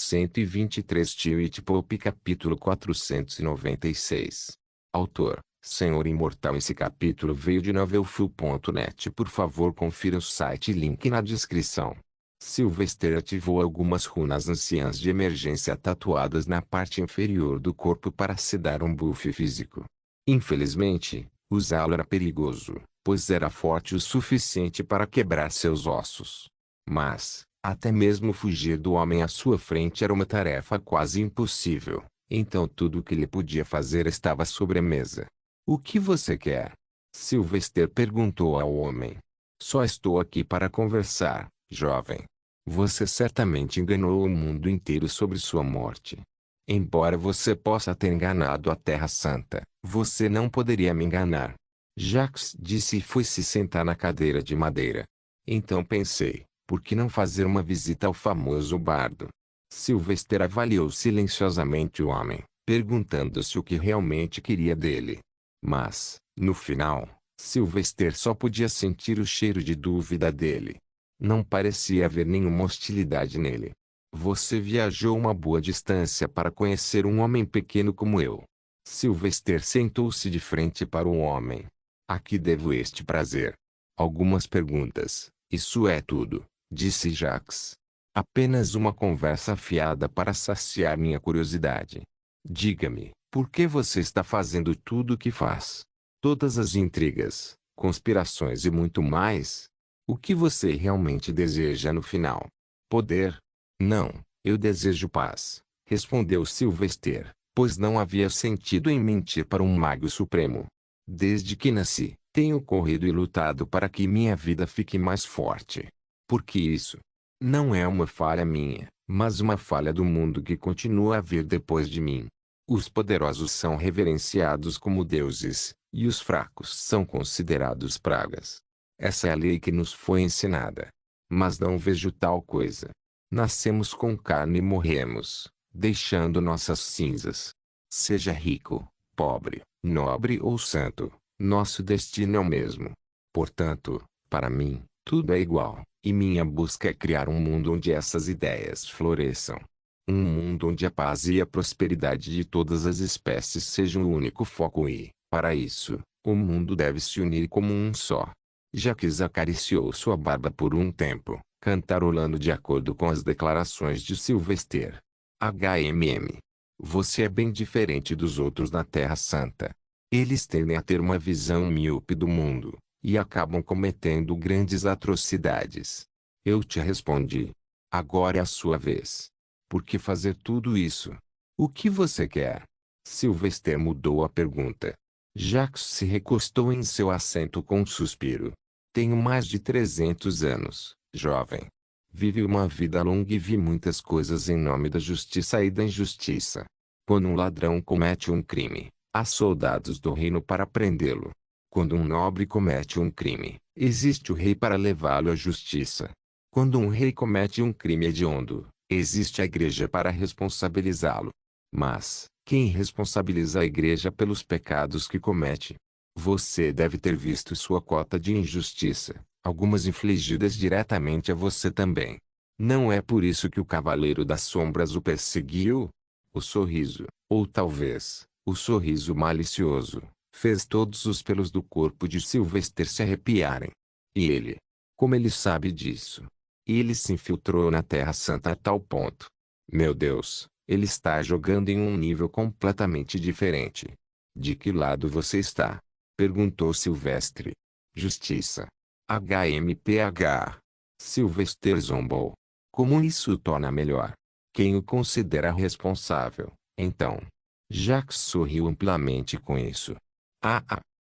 123 Tio-It-Pop capítulo 496. Autor, Senhor Imortal. Esse capítulo veio de novelfull.net. Por favor confira o site e link na descrição. Sylvester ativou algumas runas anciãs de emergência tatuadas na parte inferior do corpo para se dar um buff físico. Infelizmente, usá-lo era perigoso, pois era forte o suficiente para quebrar seus ossos. Mas, até mesmo fugir do homem à sua frente era uma tarefa quase impossível, então tudo o que ele podia fazer estava sobre a mesa. "O que você quer?" Sylvester perguntou ao homem. "Só estou aqui para conversar, jovem. Você certamente enganou o mundo inteiro sobre sua morte. Embora você possa ter enganado a Terra Santa, você não poderia me enganar." Jax disse e foi se sentar na cadeira de madeira. Então pensei, por que não fazer uma visita ao famoso bardo? Sylvester avaliou silenciosamente o homem, perguntando-se o que realmente queria dele. Mas, no final, Sylvester só podia sentir o cheiro de dúvida dele. Não parecia haver nenhuma hostilidade nele. "Você viajou uma boa distância para conhecer um homem pequeno como eu." Sylvester sentou-se de frente para o homem. "A que devo este prazer?" "Algumas perguntas, isso é tudo," disse Jax. "Apenas uma conversa fiada para saciar minha curiosidade. Diga-me, por que você está fazendo tudo o que faz? Todas as intrigas, conspirações e muito mais? O que você realmente deseja no final? Poder?" "Não, eu desejo paz," respondeu Sylvester, pois não havia sentido em mentir para um mago supremo. "Desde que nasci, tenho corrido e lutado para que minha vida fique mais forte. Porque isso não é uma falha minha, mas uma falha do mundo que continua a vir depois de mim. Os poderosos são reverenciados como deuses, e os fracos são considerados pragas. Essa é a lei que nos foi ensinada. Mas não vejo tal coisa. Nascemos com carne e morremos, deixando nossas cinzas. Seja rico, pobre, nobre ou santo, nosso destino é o mesmo. Portanto, para mim, tudo é igual, e minha busca é criar um mundo onde essas ideias floresçam. Um mundo onde a paz e a prosperidade de todas as espécies sejam o único foco e, para isso, o mundo deve se unir como um só." Jax acariciou sua barba por um tempo, cantarolando de acordo com as declarações de Sylvester. "HMM. Você é bem diferente dos outros na Terra Santa. Eles tendem a ter uma visão míope do mundo, e acabam cometendo grandes atrocidades. Eu te respondi. Agora é a sua vez. Por que fazer tudo isso? O que você quer?" Sylvester mudou a pergunta. Jax se recostou em seu assento com um suspiro. "Tenho mais de 300 anos, jovem. Vivi uma vida longa e vi muitas coisas em nome da justiça e da injustiça. Quando um ladrão comete um crime, há soldados do reino para prendê-lo. Quando um nobre comete um crime, existe o rei para levá-lo à justiça. Quando um rei comete um crime hediondo, existe a igreja para responsabilizá-lo. Mas, quem responsabiliza a igreja pelos pecados que comete? Você deve ter visto sua cota de injustiça, algumas infligidas diretamente a você também. Não é por isso que o Cavaleiro das Sombras o perseguiu?" O sorriso, ou talvez, o sorriso malicioso, fez todos os pelos do corpo de Sylvester se arrepiarem. E ele? Como ele sabe disso? Ele se infiltrou na Terra Santa a tal ponto. Meu Deus, ele está jogando em um nível completamente diferente. "De que lado você está?" perguntou Sylvester. "Justiça. HMPH. Sylvester zombou. "Como isso o torna melhor? Quem o considera responsável, então?" Jax sorriu amplamente com isso.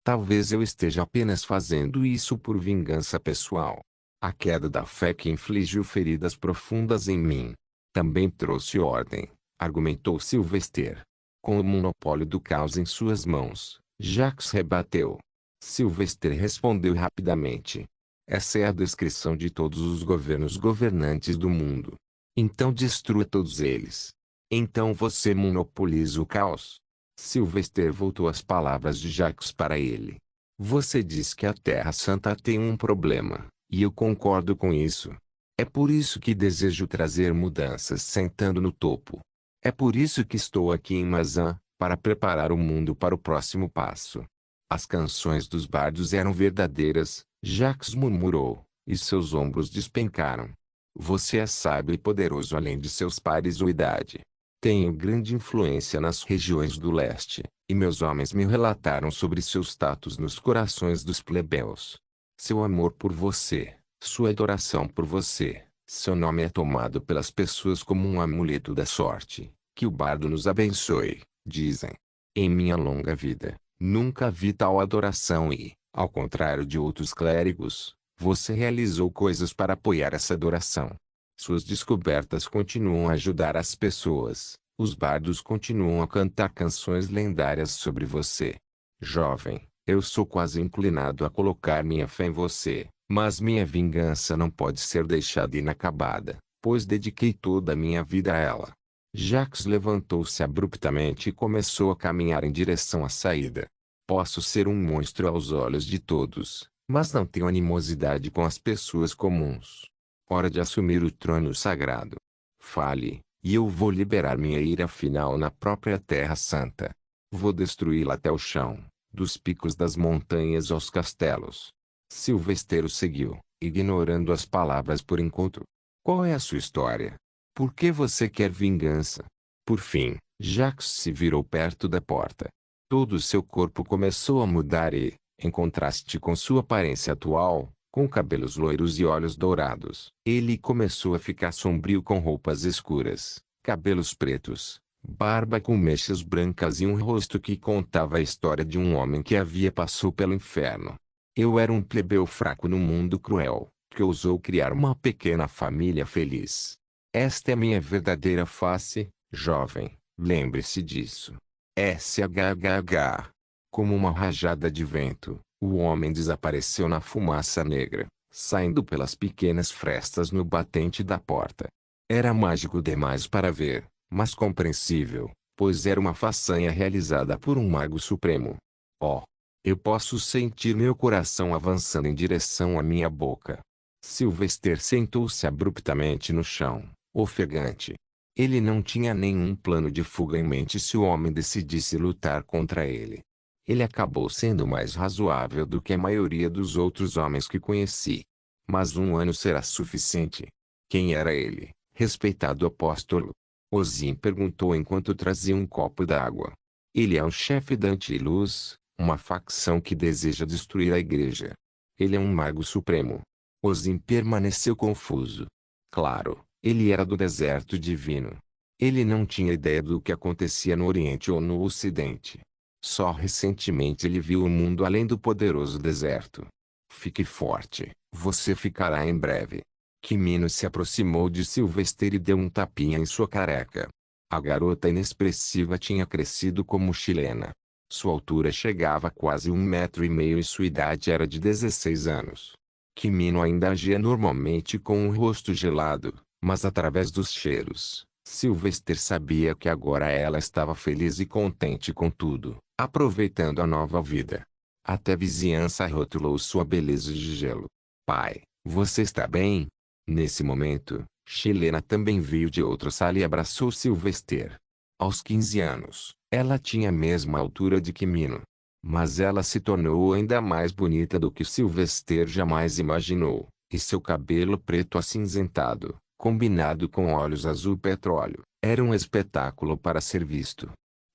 Talvez eu esteja apenas fazendo isso por vingança pessoal. A queda da fé que infligiu feridas profundas em mim também trouxe ordem," argumentou Sylvester. Com o monopólio do caos em suas mãos, Jax rebateu. Sylvester respondeu rapidamente. "Essa é a descrição de todos os governos governantes do mundo. Então destrua todos eles. Então você monopoliza o caos." Sylvester voltou as palavras de Jax para ele. "Você diz que a Terra Santa tem um problema, e eu concordo com isso. É por isso que desejo trazer mudanças sentando no topo. É por isso que estou aqui em Mazan, para preparar o mundo para o próximo passo. As canções dos bardos eram verdadeiras, Jacques murmurou, e seus ombros despencaram. Você é sábio e poderoso além de seus pares ou idade. Tenho grande influência nas regiões do leste, e meus homens me relataram sobre seu status nos corações dos plebeus. Seu amor por você, sua adoração por você, seu nome é tomado pelas pessoas como um amuleto da sorte. Que o bardo nos abençoe, dizem. Em minha longa vida, nunca vi tal adoração e, ao contrário de outros clérigos, você realizou coisas para apoiar essa adoração. Suas descobertas continuam a ajudar as pessoas. Os bardos continuam a cantar canções lendárias sobre você. Jovem, eu sou quase inclinado a colocar minha fé em você, mas minha vingança não pode ser deixada inacabada, pois dediquei toda a minha vida a ela. Jacques levantou-se abruptamente e começou a caminhar em direção à saída. Posso ser um monstro aos olhos de todos, mas não tenho animosidade com as pessoas comuns. Hora de assumir o trono sagrado. Fale, e eu vou liberar minha ira final na própria Terra Santa. Vou destruí-la até o chão, dos picos das montanhas aos castelos. Silvesteiro seguiu, ignorando as palavras por enquanto. Qual é a sua história? Por que você quer vingança? Por fim, Jacques se virou perto da porta. Todo o seu corpo começou a mudar e, em contraste com sua aparência atual, com cabelos loiros e olhos dourados, ele começou a ficar sombrio com roupas escuras, cabelos pretos, barba com mechas brancas e um rosto que contava a história de um homem que havia passou pelo inferno. Eu era um plebeu fraco no mundo cruel, que ousou criar uma pequena família feliz. Esta é minha verdadeira face, jovem, lembre-se disso. SHHH. Como uma rajada de vento, o homem desapareceu na fumaça negra, saindo pelas pequenas frestas no batente da porta. Era mágico demais para ver, mas compreensível, pois era uma façanha realizada por um mago supremo. Oh! Eu posso sentir meu coração avançando em direção à minha boca. Sylvester sentou-se abruptamente no chão, ofegante. Ele não tinha nenhum plano de fuga em mente se o homem decidisse lutar contra ele. Ele acabou sendo mais razoável do que a maioria dos outros homens que conheci. Mas um ano será suficiente. Quem era ele, respeitado apóstolo? Ozim perguntou enquanto trazia um copo d'água. Ele é o chefe da Antiluz, uma facção que deseja destruir a igreja. Ele é um mago supremo. Ozim permaneceu confuso. Claro, ele era do deserto divino. Ele não tinha ideia do que acontecia no Oriente ou no Ocidente. Só recentemente ele viu o mundo além do poderoso deserto. Fique forte, você ficará em breve. Quimino se aproximou de Sylvester e deu um tapinha em sua careca. A garota inexpressiva tinha crescido como chilena. Sua altura chegava a quase 1,5 m e sua idade era de 16 anos. Quimino ainda agia normalmente com o rosto gelado, mas através dos cheiros, Sylvester sabia que agora ela estava feliz e contente com tudo, aproveitando a nova vida. Até a vizinhança rotulou sua beleza de gelo. Pai, você está bem? Nesse momento, Chilena também veio de outra sala e abraçou Sylvester. Aos 15 anos, ela tinha a mesma altura de Quimino. Mas ela se tornou ainda mais bonita do que Sylvester jamais imaginou, e seu cabelo preto acinzentado, combinado com olhos azul petróleo, era um espetáculo para ser visto.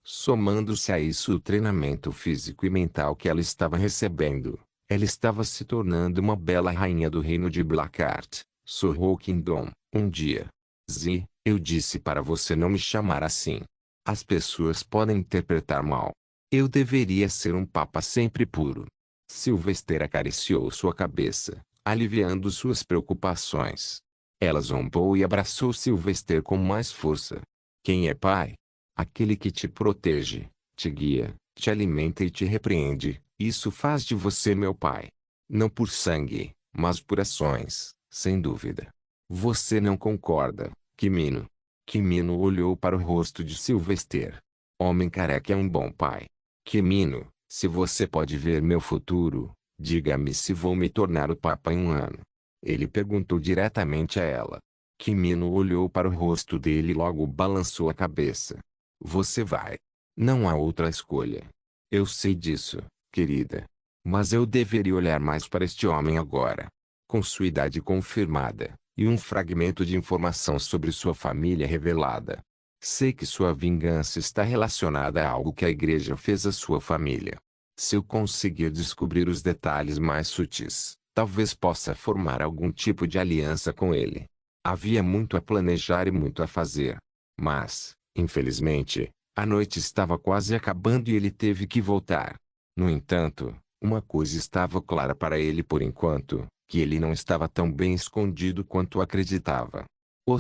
Somando-se a isso o treinamento físico e mental que ela estava recebendo, ela estava se tornando uma bela rainha do reino de Blackheart, Sorrow Kingdom, um dia. Zi, eu disse para você não me chamar assim. As pessoas podem interpretar mal. Eu deveria ser um papa sempre puro. Sylvester acariciou sua cabeça, aliviando suas preocupações. Ela zombou e abraçou Sylvester com mais força. Quem é pai? Aquele que te protege, te guia, te alimenta e te repreende. Isso faz de você meu pai. Não por sangue, mas por ações, sem dúvida. Você não concorda, Quimino? Quimino olhou para o rosto de Sylvester. Homem careca é um bom pai. Quimino, se você pode ver meu futuro, diga-me se vou me tornar o papa em um ano. Ele perguntou diretamente a ela. Kimino olhou para o rosto dele e logo balançou a cabeça. Você vai. Não há outra escolha. Eu sei disso, querida. Mas eu deveria olhar mais para este homem agora. Com sua idade confirmada, e um fragmento de informação sobre sua família revelada. Sei que sua vingança está relacionada a algo que a igreja fez à sua família. Se eu conseguir descobrir os detalhes mais sutis, talvez possa formar algum tipo de aliança com ele. Havia muito a planejar e muito a fazer. Mas, infelizmente, a noite estava quase acabando e ele teve que voltar. No entanto, uma coisa estava clara para ele por enquanto, que ele não estava tão bem escondido quanto acreditava.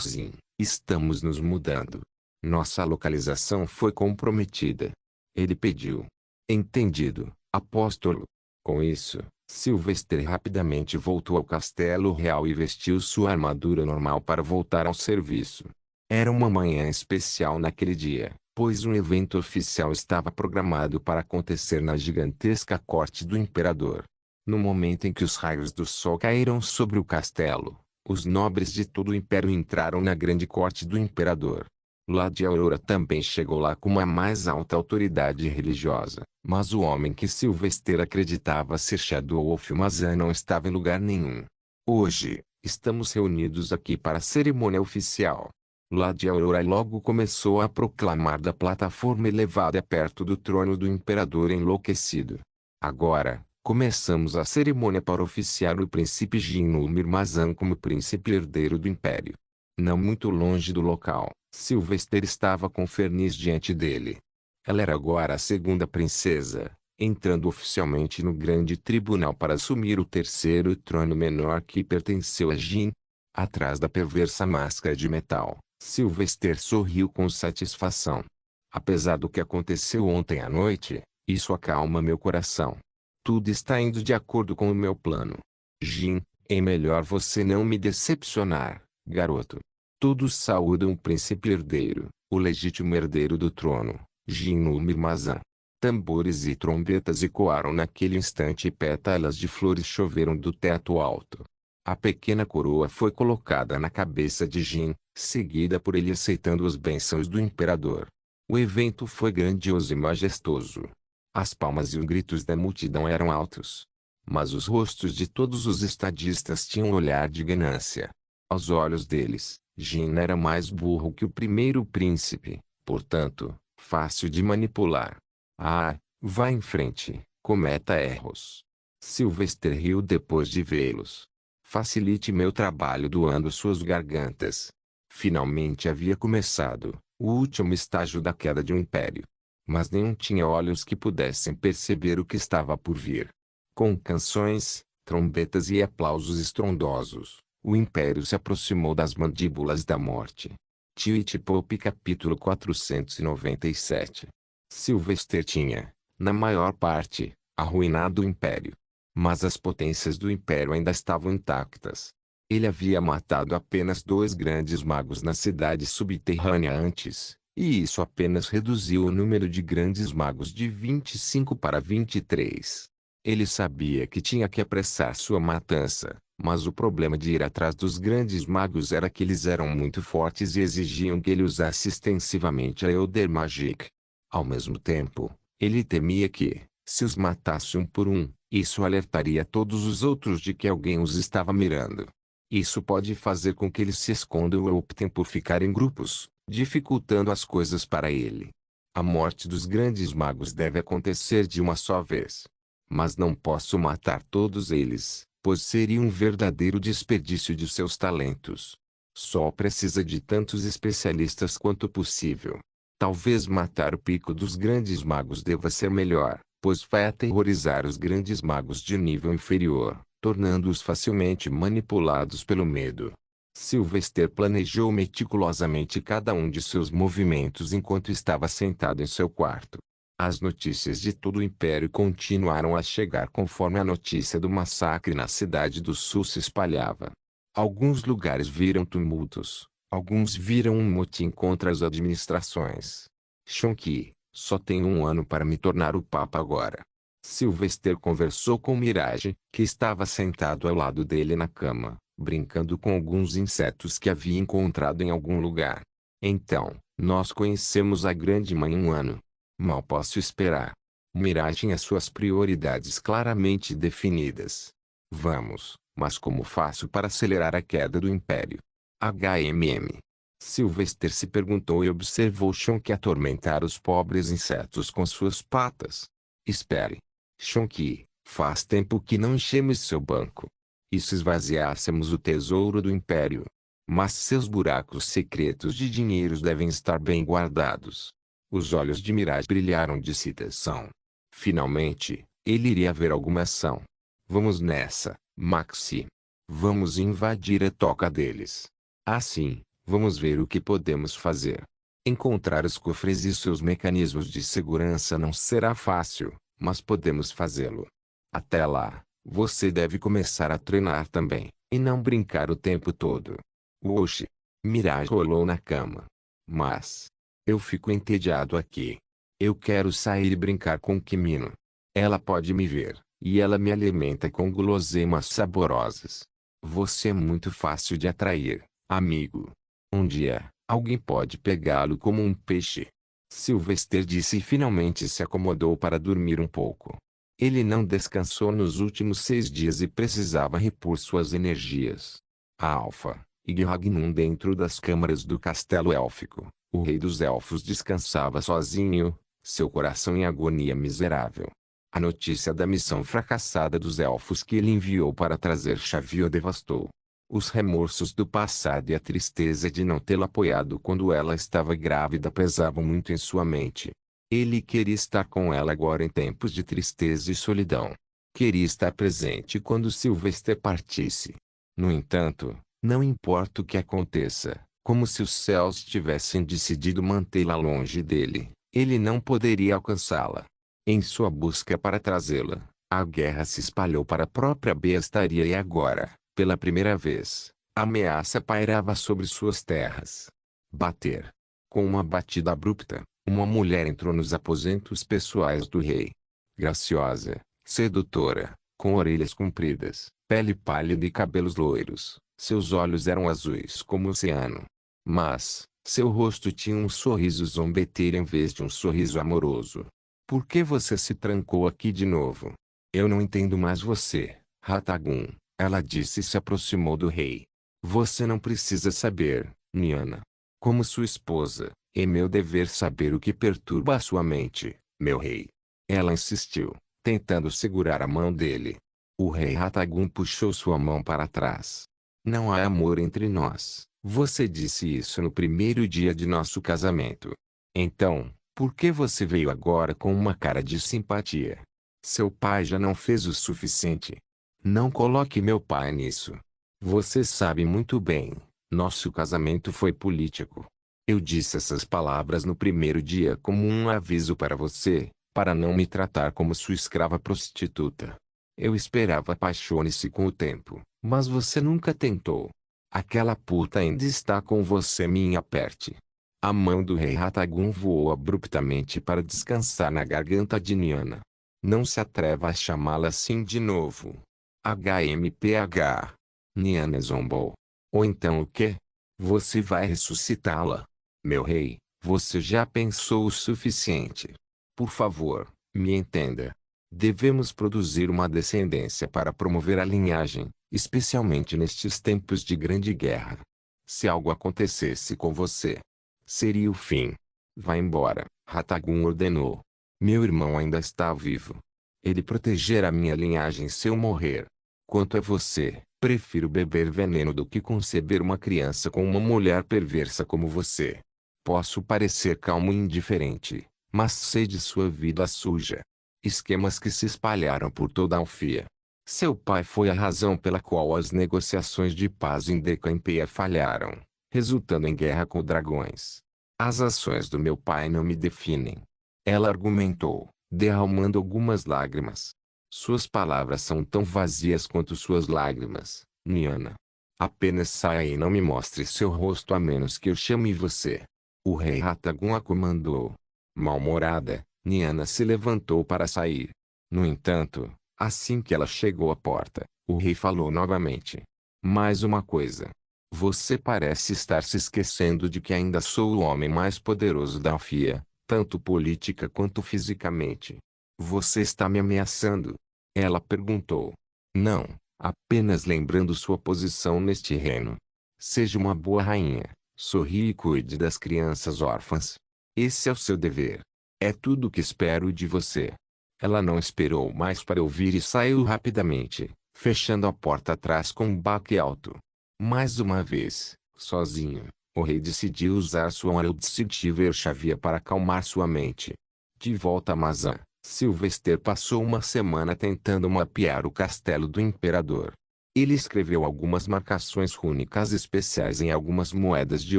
Sim, estamos nos mudando. Nossa localização foi comprometida. Ele pediu. Entendido, apóstolo. Com isso, Sylvester rapidamente voltou ao castelo real e vestiu sua armadura normal para voltar ao serviço. Era uma manhã especial naquele dia, pois um evento oficial estava programado para acontecer na gigantesca corte do imperador. No momento em que os raios do sol caíram sobre o castelo, os nobres de todo o império entraram na grande corte do imperador. Lady Aurora também chegou lá com a mais alta autoridade religiosa, mas o homem que Sylvester acreditava ser Shadow Wolf Mazan não estava em lugar nenhum. Hoje, estamos reunidos aqui para a cerimônia oficial. Lady Aurora logo começou a proclamar da plataforma elevada perto do trono do imperador enlouquecido. Agora, começamos a cerimônia para oficiar o príncipe Jin-Ulmir Mazan como príncipe herdeiro do império. Não muito longe do local, Sylvester estava com Ferniz diante dele. Ela era agora a segunda princesa, entrando oficialmente no grande tribunal para assumir o terceiro trono menor que pertenceu a Jin. Atrás da perversa máscara de metal, Sylvester sorriu com satisfação. Apesar do que aconteceu ontem à noite, isso acalma meu coração. Tudo está indo de acordo com o meu plano. Jin, é melhor você não me decepcionar, garoto. Todos saúdam o príncipe herdeiro, o legítimo herdeiro do trono, Jin-Ulmir Mazan. Tambores e trombetas ecoaram naquele instante e pétalas de flores choveram do teto alto. A pequena coroa foi colocada na cabeça de Jin, seguida por ele aceitando as bênçãos do imperador. O evento foi grandioso e majestoso. As palmas e os gritos da multidão eram altos. Mas os rostos de todos os estadistas tinham um olhar de ganância. Aos olhos deles, Jin era mais burro que o primeiro príncipe, portanto, fácil de manipular. Ah, vá em frente, cometa erros. Sylvester riu depois de vê-los. Facilite meu trabalho doando suas gargantas. Finalmente havia começado, o último estágio da queda de um império. Mas nenhum tinha olhos que pudessem perceber o que estava por vir. Com canções, trombetas e aplausos estrondosos, o império se aproximou das mandíbulas da morte. Twitch Pop capítulo 497. Sylvester tinha, na maior parte, arruinado o império. Mas as potências do império ainda estavam intactas. Ele havia matado apenas 2 grandes magos na cidade subterrânea antes, e isso apenas reduziu o número de grandes magos de 25 para 23. Ele sabia que tinha que apressar sua matança, mas o problema de ir atrás dos grandes magos era que eles eram muito fortes e exigiam que ele usasse extensivamente a Elder Magic. Ao mesmo tempo, ele temia que, se os matasse um por um, isso alertaria todos os outros de que alguém os estava mirando. Isso pode fazer com que eles se escondam ou optem por ficar em grupos, dificultando as coisas para ele. A morte dos grandes magos deve acontecer de uma só vez. Mas não posso matar todos eles, pois seria um verdadeiro desperdício de seus talentos. Só precisa de tantos especialistas quanto possível. Talvez matar o pico dos grandes magos deva ser melhor, pois vai aterrorizar os grandes magos de nível inferior, tornando-os facilmente manipulados pelo medo. Sylvester planejou meticulosamente cada um de seus movimentos enquanto estava sentado em seu quarto. As notícias de todo o império continuaram a chegar conforme a notícia do massacre na cidade do sul se espalhava. Alguns lugares viram tumultos, alguns viram um motim contra as administrações. Shonki, só tenho 1 ano para me tornar o Papa agora. Sylvester conversou com Mirage, que estava sentado ao lado dele na cama. brincando com alguns insetos que havia encontrado em algum lugar. Então, nós conhecemos a grande mãe um ano. Mal posso esperar. Mirai tinha suas prioridades claramente definidas. Vamos, mas como faço para acelerar a queda do Império? HMM. Sylvester se perguntou e observou Chonky atormentar os pobres insetos com suas patas. Espere. Chonky, faz tempo que não enchemos seu banco. E se esvaziássemos o tesouro do Império? Mas seus buracos secretos de dinheiros devem estar bem guardados. Os olhos de Mirai brilharam de excitação. Finalmente, ele iria ver alguma ação. Vamos nessa, Maxi. Vamos invadir a toca deles. Assim, vamos ver o que podemos fazer. Encontrar os cofres e seus mecanismos de segurança não será fácil, mas podemos fazê-lo. Até lá, você deve começar a treinar também, e não brincar o tempo todo. Oxi! Mirai rolou na cama. Mas, eu fico entediado aqui. Eu quero sair e brincar com Kimino. Ela pode me ver, e ela me alimenta com guloseimas saborosas. Você é muito fácil de atrair, amigo. Um dia, alguém pode pegá-lo como um peixe. Sylvester disse e finalmente se acomodou para dormir um pouco. Ele não descansou nos últimos 6 dias e precisava repor suas energias. A Alpha e Ragnum dentro das câmaras do castelo élfico. O rei dos elfos descansava sozinho, seu coração em agonia miserável. A notícia da missão fracassada dos elfos que ele enviou para trazer Xavier o devastou. Os remorsos do passado e a tristeza de não tê-la apoiado quando ela estava grávida pesavam muito em sua mente. Ele queria estar com ela agora em tempos de tristeza e solidão. Queria estar presente quando Sylvester partisse. No entanto, não importa o que aconteça, como se os céus tivessem decidido mantê-la longe dele, ele não poderia alcançá-la. Em sua busca para trazê-la, a guerra se espalhou para a própria bestaria e agora, pela primeira vez, a ameaça pairava sobre suas terras. Bater. Com uma batida abrupta, uma mulher entrou nos aposentos pessoais do rei. Graciosa, sedutora, com orelhas compridas, pele pálida e cabelos loiros, seus olhos eram azuis como o oceano. Mas, seu rosto tinha um sorriso zombeteiro em vez de um sorriso amoroso. Por que você se trancou aqui de novo? Eu não entendo mais você, Ratagun, ela disse e se aproximou do rei. Você não precisa saber, Niana. Como sua esposa, é meu dever saber o que perturba a sua mente, meu rei. Ela insistiu, tentando segurar a mão dele. O rei Ratagun puxou sua mão para trás. Não há amor entre nós. Você disse isso no primeiro dia de nosso casamento. Então, por que você veio agora com uma cara de simpatia? Seu pai já não fez o suficiente. Não coloque meu pai nisso. Você sabe muito bem, nosso casamento foi político. Eu disse essas palavras no primeiro dia como um aviso para você, para não me tratar como sua escrava prostituta. Eu esperava apaixone-se com o tempo, mas você nunca tentou. Aquela puta ainda está com você, me aperte. A mão do rei Ratagun voou abruptamente para descansar na garganta de Niana. Não se atreva a chamá-la assim de novo. HMPH. Niana zombou. Ou então o quê? Você vai ressuscitá-la? Meu rei, você já pensou o suficiente. Por favor, me entenda. Devemos produzir uma descendência para promover a linhagem, especialmente nestes tempos de grande guerra. Se algo acontecesse com você, seria o fim. Vá embora, Ratagun ordenou. Meu irmão ainda está vivo. Ele protegerá minha linhagem se eu morrer. Quanto a você, prefiro beber veneno do que conceber uma criança com uma mulher perversa como você. Posso parecer calmo e indiferente, mas sei de sua vida suja. Esquemas que se espalharam por toda a Alfia. Seu pai foi a razão pela qual as negociações de paz em Decampia falharam, resultando em guerra com dragões. As ações do meu pai não me definem. Ela argumentou, derramando algumas lágrimas. Suas palavras são tão vazias quanto suas lágrimas, Niana. Apenas saia e não me mostre seu rosto a menos que eu chame você. O rei Ratagun a comandou. Mal-humorada, Niana se levantou para sair. No entanto, assim que ela chegou à porta, o rei falou novamente. Mais uma coisa. Você parece estar se esquecendo de que ainda sou o homem mais poderoso da Alfia, tanto política quanto fisicamente. Você está me ameaçando? Ela perguntou. Não, apenas lembrando sua posição neste reino. Seja uma boa rainha, sorrie e cuide das crianças órfãs. Esse é o seu dever. É tudo o que espero de você. Ela não esperou mais para ouvir e saiu rapidamente, fechando a porta atrás com um baque alto. Mais uma vez, sozinho, o rei decidiu usar sua Eldcivir Xavier para acalmar sua mente. De volta a Mazan, Sylvester passou uma semana tentando mapear o castelo do imperador. Ele escreveu algumas marcações rúnicas especiais em algumas moedas de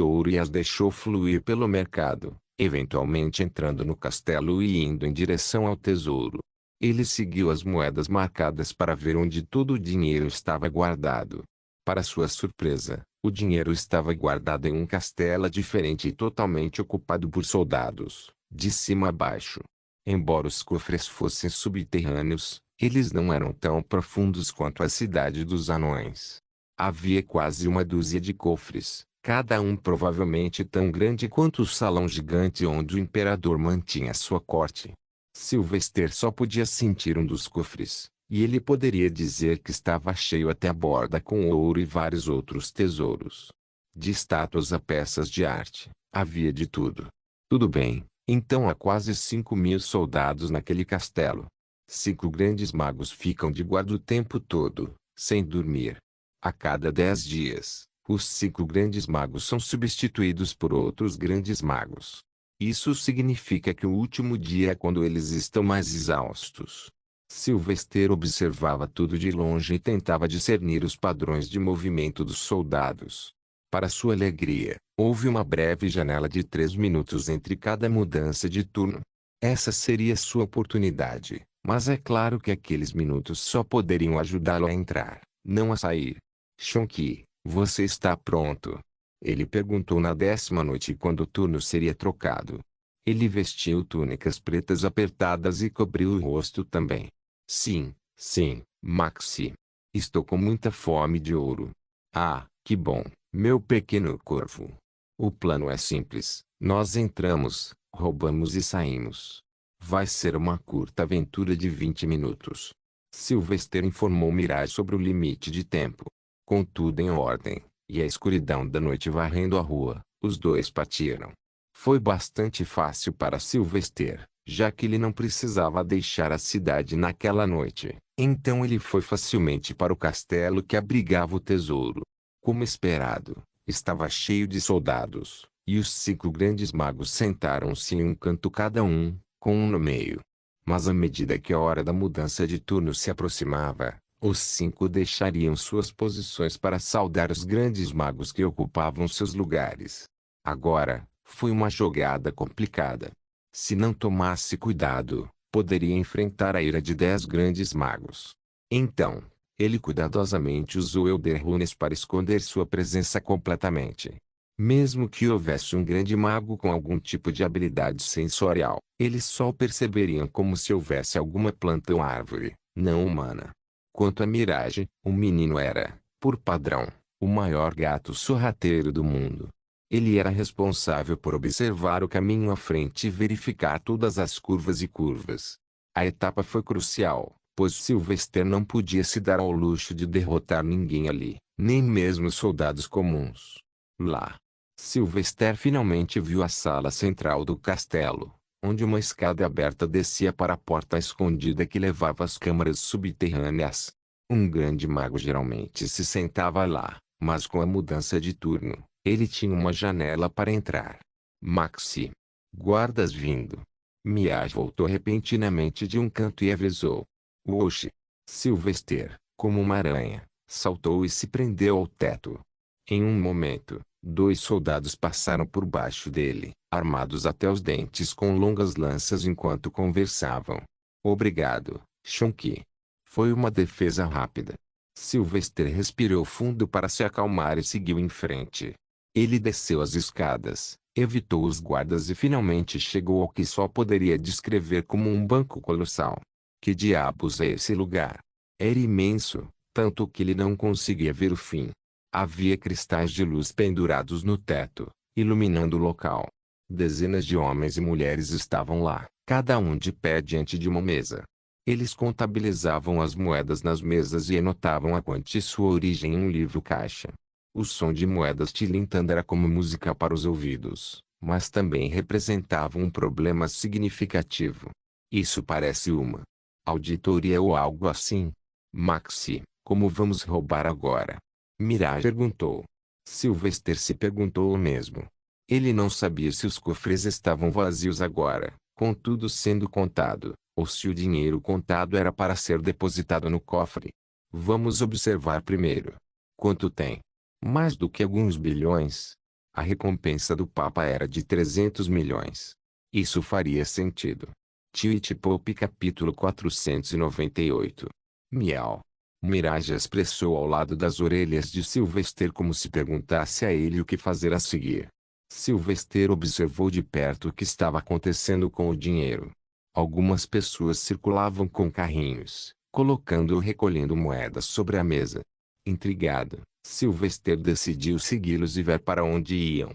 ouro e as deixou fluir pelo mercado, eventualmente entrando no castelo e indo em direção ao tesouro. Ele seguiu as moedas marcadas para ver onde todo o dinheiro estava guardado. Para sua surpresa, o dinheiro estava guardado em um castelo diferente e totalmente ocupado por soldados, de cima a baixo. Embora os cofres fossem subterrâneos, eles não eram tão profundos quanto a cidade dos anões. Havia quase uma dúzia de cofres, cada um provavelmente tão grande quanto o salão gigante onde o imperador mantinha sua corte. Sylvester só podia sentir um dos cofres, e ele poderia dizer que estava cheio até a borda com ouro e vários outros tesouros. De estátuas a peças de arte, havia de tudo. Tudo bem, então há quase 5.000 soldados naquele castelo. 5 grandes magos ficam de guarda o tempo todo, sem dormir. A cada 10 dias, os 5 grandes magos são substituídos por outros grandes magos. Isso significa que o último dia é quando eles estão mais exaustos. Sylvester observava tudo de longe e tentava discernir os padrões de movimento dos soldados. Para sua alegria, houve uma breve janela de 3 minutos entre cada mudança de turno. Essa seria sua oportunidade, mas é claro que aqueles minutos só poderiam ajudá-lo a entrar, não a sair. Shonki, você está pronto? Ele perguntou na 10ª noite quando o turno seria trocado. Ele vestiu túnicas pretas apertadas e cobriu o rosto também. Sim, sim, Maxi. Estou com muita fome de ouro. Ah, que bom, meu pequeno corvo. O plano é simples. Nós entramos, roubamos e saímos. Vai ser uma curta aventura de 20 minutos. Sylvester informou Mirai sobre o limite de tempo. Com tudo em ordem, e a escuridão da noite varrendo a rua, os dois partiram. Foi bastante fácil para Sylvester, já que ele não precisava deixar a cidade naquela noite. Então ele foi facilmente para o castelo que abrigava o tesouro. Como esperado, estava cheio de soldados, e os 5 grandes magos sentaram-se em um canto cada um, com um no meio. Mas à medida que a hora da mudança de turno se aproximava, os 5 deixariam suas posições para saudar os grandes magos que ocupavam seus lugares. Agora, foi uma jogada complicada. Se não tomasse cuidado, poderia enfrentar a ira de 10 grandes magos. Então, ele cuidadosamente usou Elderrunes para esconder sua presença completamente. Mesmo que houvesse um grande mago com algum tipo de habilidade sensorial, eles só o perceberiam como se houvesse alguma planta ou árvore, não humana. Quanto a Mirage, o menino era, por padrão, o maior gato sorrateiro do mundo. Ele era responsável por observar o caminho à frente e verificar todas as curvas e curvas. A etapa foi crucial, pois Sylvester não podia se dar ao luxo de derrotar ninguém ali, nem mesmo soldados comuns. Lá, Sylvester finalmente viu a sala central do castelo, onde uma escada aberta descia para a porta escondida que levava às câmaras subterrâneas. Um grande mago geralmente se sentava lá, mas com a mudança de turno, ele tinha uma janela para entrar. Maxi. Guardas vindo. Mia voltou repentinamente de um canto e avisou. Oxi. Sylvester, como uma aranha, saltou e se prendeu ao teto. Em um momento, 2 soldados passaram por baixo dele, armados até os dentes com longas lanças enquanto conversavam. Obrigado, Shonki. Foi uma defesa rápida. Sylvester respirou fundo para se acalmar e seguiu em frente. Ele desceu as escadas, evitou os guardas e finalmente chegou ao que só poderia descrever como um banco colossal. Que diabos é esse lugar? Era imenso, tanto que ele não conseguia ver o fim. Havia cristais de luz pendurados no teto, iluminando o local. Dezenas de homens e mulheres estavam lá, cada um de pé diante de uma mesa. Eles contabilizavam as moedas nas mesas e anotavam a quantia e sua origem em um livro-caixa. O som de moedas tilintando era como música para os ouvidos, mas também representava um problema significativo. Isso parece uma auditoria ou algo assim. Maxi, como vamos roubar agora? Mirage perguntou. Sylvester se perguntou o mesmo. Ele não sabia se os cofres estavam vazios agora, com tudo sendo contado, ou se o dinheiro contado era para ser depositado no cofre. Vamos observar primeiro. Quanto tem? Mais do que alguns bilhões. A recompensa do Papa era de 300 milhões. Isso faria sentido. Twitch Pop capítulo 498. Miau. Mirage expressou ao lado das orelhas de Sylvester como se perguntasse a ele o que fazer a seguir. Sylvester observou de perto o que estava acontecendo com o dinheiro. Algumas pessoas circulavam com carrinhos, colocando ou recolhendo moedas sobre a mesa. Intrigado, Sylvester decidiu segui-los e ver para onde iam.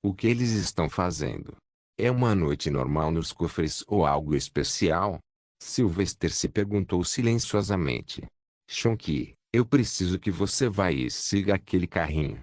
O que eles estão fazendo? É uma noite normal nos cofres ou algo especial? Sylvester se perguntou silenciosamente. Chonky, eu preciso que você vá e siga aquele carrinho.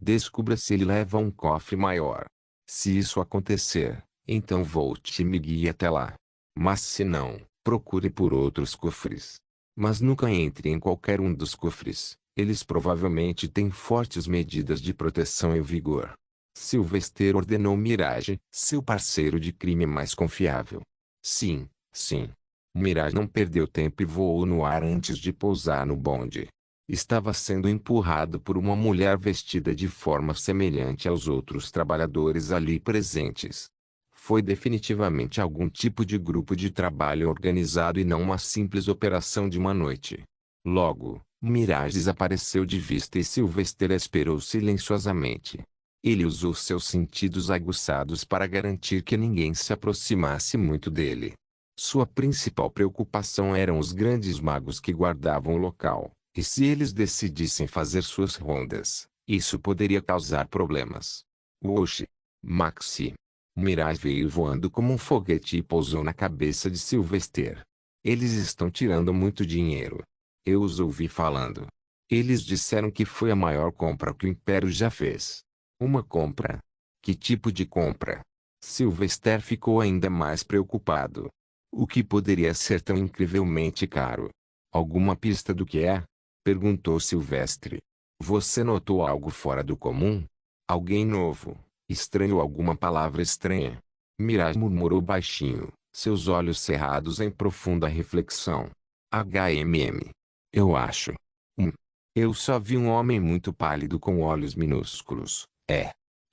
Descubra se ele leva um cofre maior. Se isso acontecer, então volte e me guie até lá. Mas se não, procure por outros cofres. Mas nunca entre em qualquer um dos cofres. Eles provavelmente têm fortes medidas de proteção em vigor. Sylvester ordenou Mirage, seu parceiro de crime mais confiável. Sim, sim. Mirage não perdeu tempo e voou no ar antes de pousar no bonde. Estava sendo empurrado por uma mulher vestida de forma semelhante aos outros trabalhadores ali presentes. Foi definitivamente algum tipo de grupo de trabalho organizado e não uma simples operação de uma noite. Logo, Mirage desapareceu de vista e Sylvester esperou silenciosamente. Ele usou seus sentidos aguçados para garantir que ninguém se aproximasse muito dele. Sua principal preocupação eram os grandes magos que guardavam o local, e se eles decidissem fazer suas rondas, isso poderia causar problemas. Oxi! Maxi! Mirage veio voando como um foguete e pousou na cabeça de Sylvester. Eles estão tirando muito dinheiro. Eu os ouvi falando. Eles disseram que foi a maior compra que o Império já fez. Uma compra? Que tipo de compra? Sylvester ficou ainda mais preocupado. O que poderia ser tão incrivelmente caro? Alguma pista do que é? Perguntou Sylvester. Você notou algo fora do comum? Alguém novo, estranho ou alguma palavra estranha? Mirage murmurou baixinho, seus olhos cerrados em profunda reflexão. HMM. Eu acho. Eu só vi um homem muito pálido com olhos minúsculos.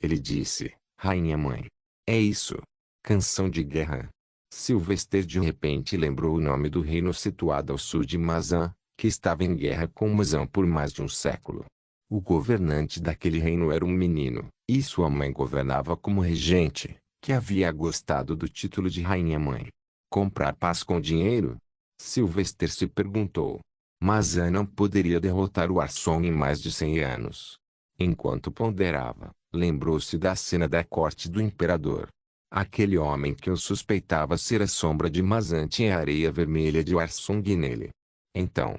Ele disse, Rainha Mãe. É isso. Canção de guerra. Sylvester de repente lembrou o nome do reino situado ao sul de Mazan, que estava em guerra com Mazan por mais de um século. O governante daquele reino era um menino, e sua mãe governava como regente, que havia gostado do título de Rainha Mãe. Comprar paz com dinheiro? Sylvester se perguntou. Mazan não poderia derrotar o Arsong em mais de 100 anos. Enquanto ponderava, lembrou-se da cena da corte do imperador. Aquele homem que eu suspeitava ser a sombra de Mazan tinha a areia vermelha de Arsong nele. Então,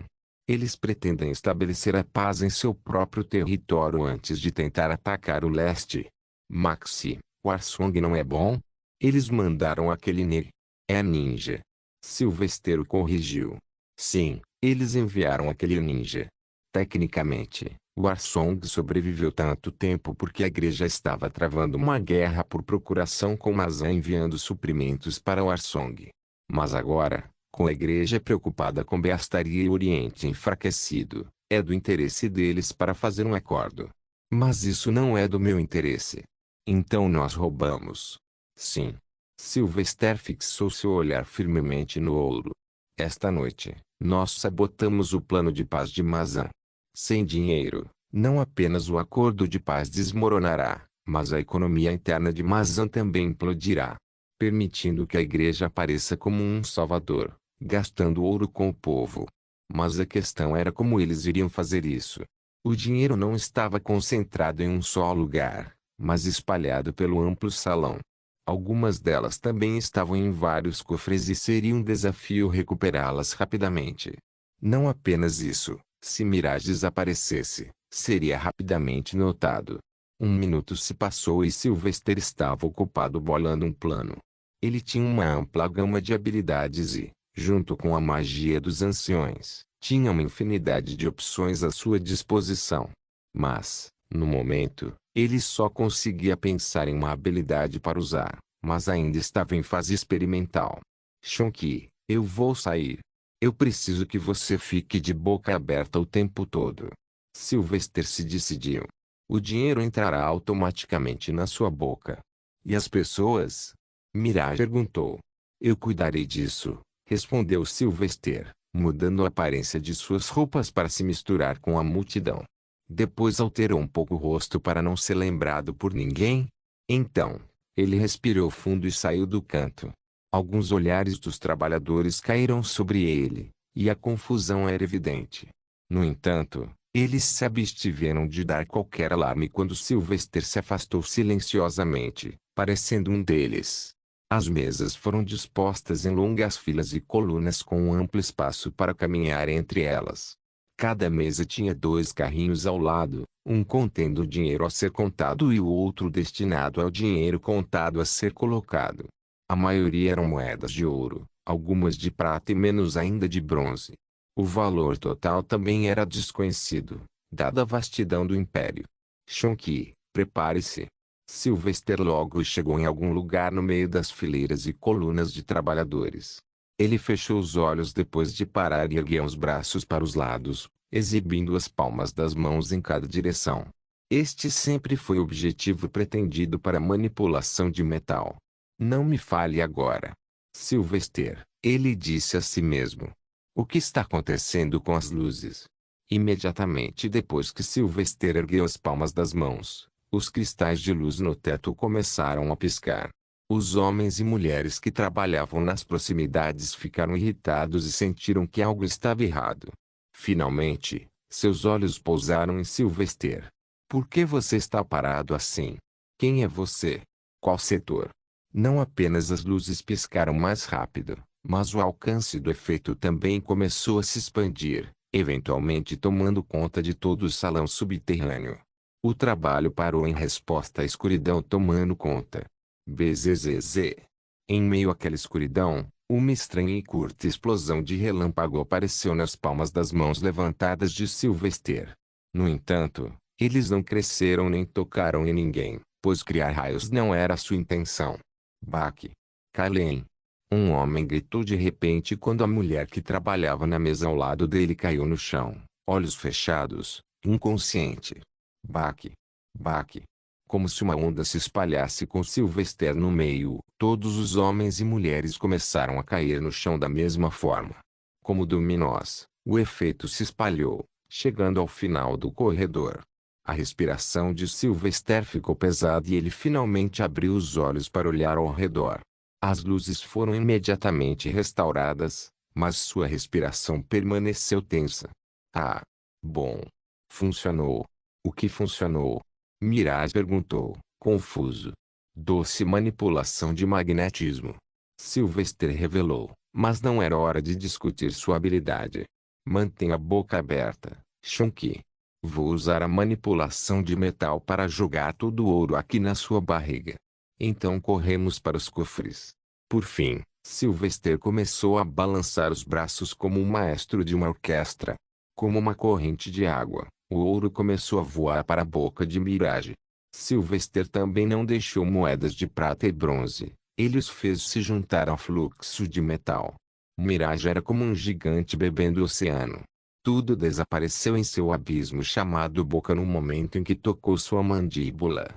eles pretendem estabelecer a paz em seu próprio território antes de tentar atacar o leste. Maxi, o Arsong não é bom? Eles mandaram aquele É ninja. Sylvester o corrigiu. Sim, eles enviaram aquele ninja. Tecnicamente, o Arsong sobreviveu tanto tempo porque a igreja estava travando uma guerra por procuração com Mazan enviando suprimentos para o Arsong. Mas agora, com a igreja preocupada com Beastaria e o Oriente enfraquecido, é do interesse deles para fazer um acordo. Mas isso não é do meu interesse. Então nós roubamos. Sim. Sylvester fixou seu olhar firmemente no ouro. Esta noite, nós sabotamos o plano de paz de Mazan. Sem dinheiro, não apenas o acordo de paz desmoronará, mas a economia interna de Mazan também implodirá, permitindo que a igreja apareça como um salvador, gastando ouro com o povo. Mas a questão era como eles iriam fazer isso. O dinheiro não estava concentrado em um só lugar, mas espalhado pelo amplo salão. Algumas delas também estavam em vários cofres e seria um desafio recuperá-las rapidamente. Não apenas isso, se Mirage desaparecesse, seria rapidamente notado. 1 minuto se passou e Sylvester estava ocupado bolando um plano. Ele tinha uma ampla gama de habilidades e, junto com a magia dos anciões, tinha uma infinidade de opções à sua disposição. Mas, no momento, ele só conseguia pensar em uma habilidade para usar, mas ainda estava em fase experimental. Shonky, eu vou sair. Eu preciso que você fique de boca aberta o tempo todo. Sylvester se decidiu. O dinheiro entrará automaticamente na sua boca. E as pessoas? Mirage perguntou. Eu cuidarei disso, respondeu Sylvester, mudando a aparência de suas roupas para se misturar com a multidão. Depois alterou um pouco o rosto para não ser lembrado por ninguém. Então, ele respirou fundo e saiu do canto. Alguns olhares dos trabalhadores caíram sobre ele, e a confusão era evidente. No entanto, eles se abstiveram de dar qualquer alarme quando Sylvester se afastou silenciosamente, parecendo um deles. As mesas foram dispostas em longas filas e colunas com um amplo espaço para caminhar entre elas. Cada mesa tinha 2 carrinhos ao lado, um contendo o dinheiro a ser contado e o outro destinado ao dinheiro contado a ser colocado. A maioria eram moedas de ouro, algumas de prata e menos ainda de bronze. O valor total também era desconhecido, dada a vastidão do império. Shonky, prepare-se. Sylvester logo chegou em algum lugar no meio das fileiras e colunas de trabalhadores. Ele fechou os olhos depois de parar e ergueu os braços para os lados, exibindo as palmas das mãos em cada direção. Este sempre foi o objetivo pretendido para a manipulação de metal. Não me fale agora. Sylvester, ele disse a si mesmo. O que está acontecendo com as luzes? Imediatamente depois que Sylvester ergueu as palmas das mãos, os cristais de luz no teto começaram a piscar. Os homens e mulheres que trabalhavam nas proximidades ficaram irritados e sentiram que algo estava errado. Finalmente, seus olhos pousaram em Sylvester. Por que você está parado assim? Quem é você? Qual setor? Não apenas as luzes piscaram mais rápido, mas o alcance do efeito também começou a se expandir, eventualmente tomando conta de todo o salão subterrâneo. O trabalho parou em resposta à escuridão tomando conta. Bzzz. Em meio àquela escuridão, uma estranha e curta explosão de relâmpago apareceu nas palmas das mãos levantadas de Sylvester. No entanto, eles não cresceram nem tocaram em ninguém, pois criar raios não era sua intenção. Baque. Kalen. Um homem gritou de repente quando a mulher que trabalhava na mesa ao lado dele caiu no chão, olhos fechados, inconsciente. Baque. Baque. Como se uma onda se espalhasse com Sylvester no meio, todos os homens e mulheres começaram a cair no chão da mesma forma. Como dominós, o efeito se espalhou, chegando ao final do corredor. A respiração de Sylvester ficou pesada e ele finalmente abriu os olhos para olhar ao redor. As luzes foram imediatamente restauradas, mas sua respiração permaneceu tensa. Ah! Bom! Funcionou. O que funcionou? Mirage perguntou, confuso. Doce manipulação de magnetismo. Sylvester revelou, mas não era hora de discutir sua habilidade. Mantenha a boca aberta, Shonky. Vou usar a manipulação de metal para jogar todo o ouro aqui na sua barriga. Então corremos para os cofres. Por fim, Sylvester começou a balançar os braços como um maestro de uma orquestra. Como uma corrente de água, o ouro começou a voar para a boca de Mirage. Sylvester também não deixou moedas de prata e bronze, ele os fez se juntar ao fluxo de metal. Mirage era como um gigante bebendo o oceano. Tudo desapareceu em seu abismo chamado boca no momento em que tocou sua mandíbula.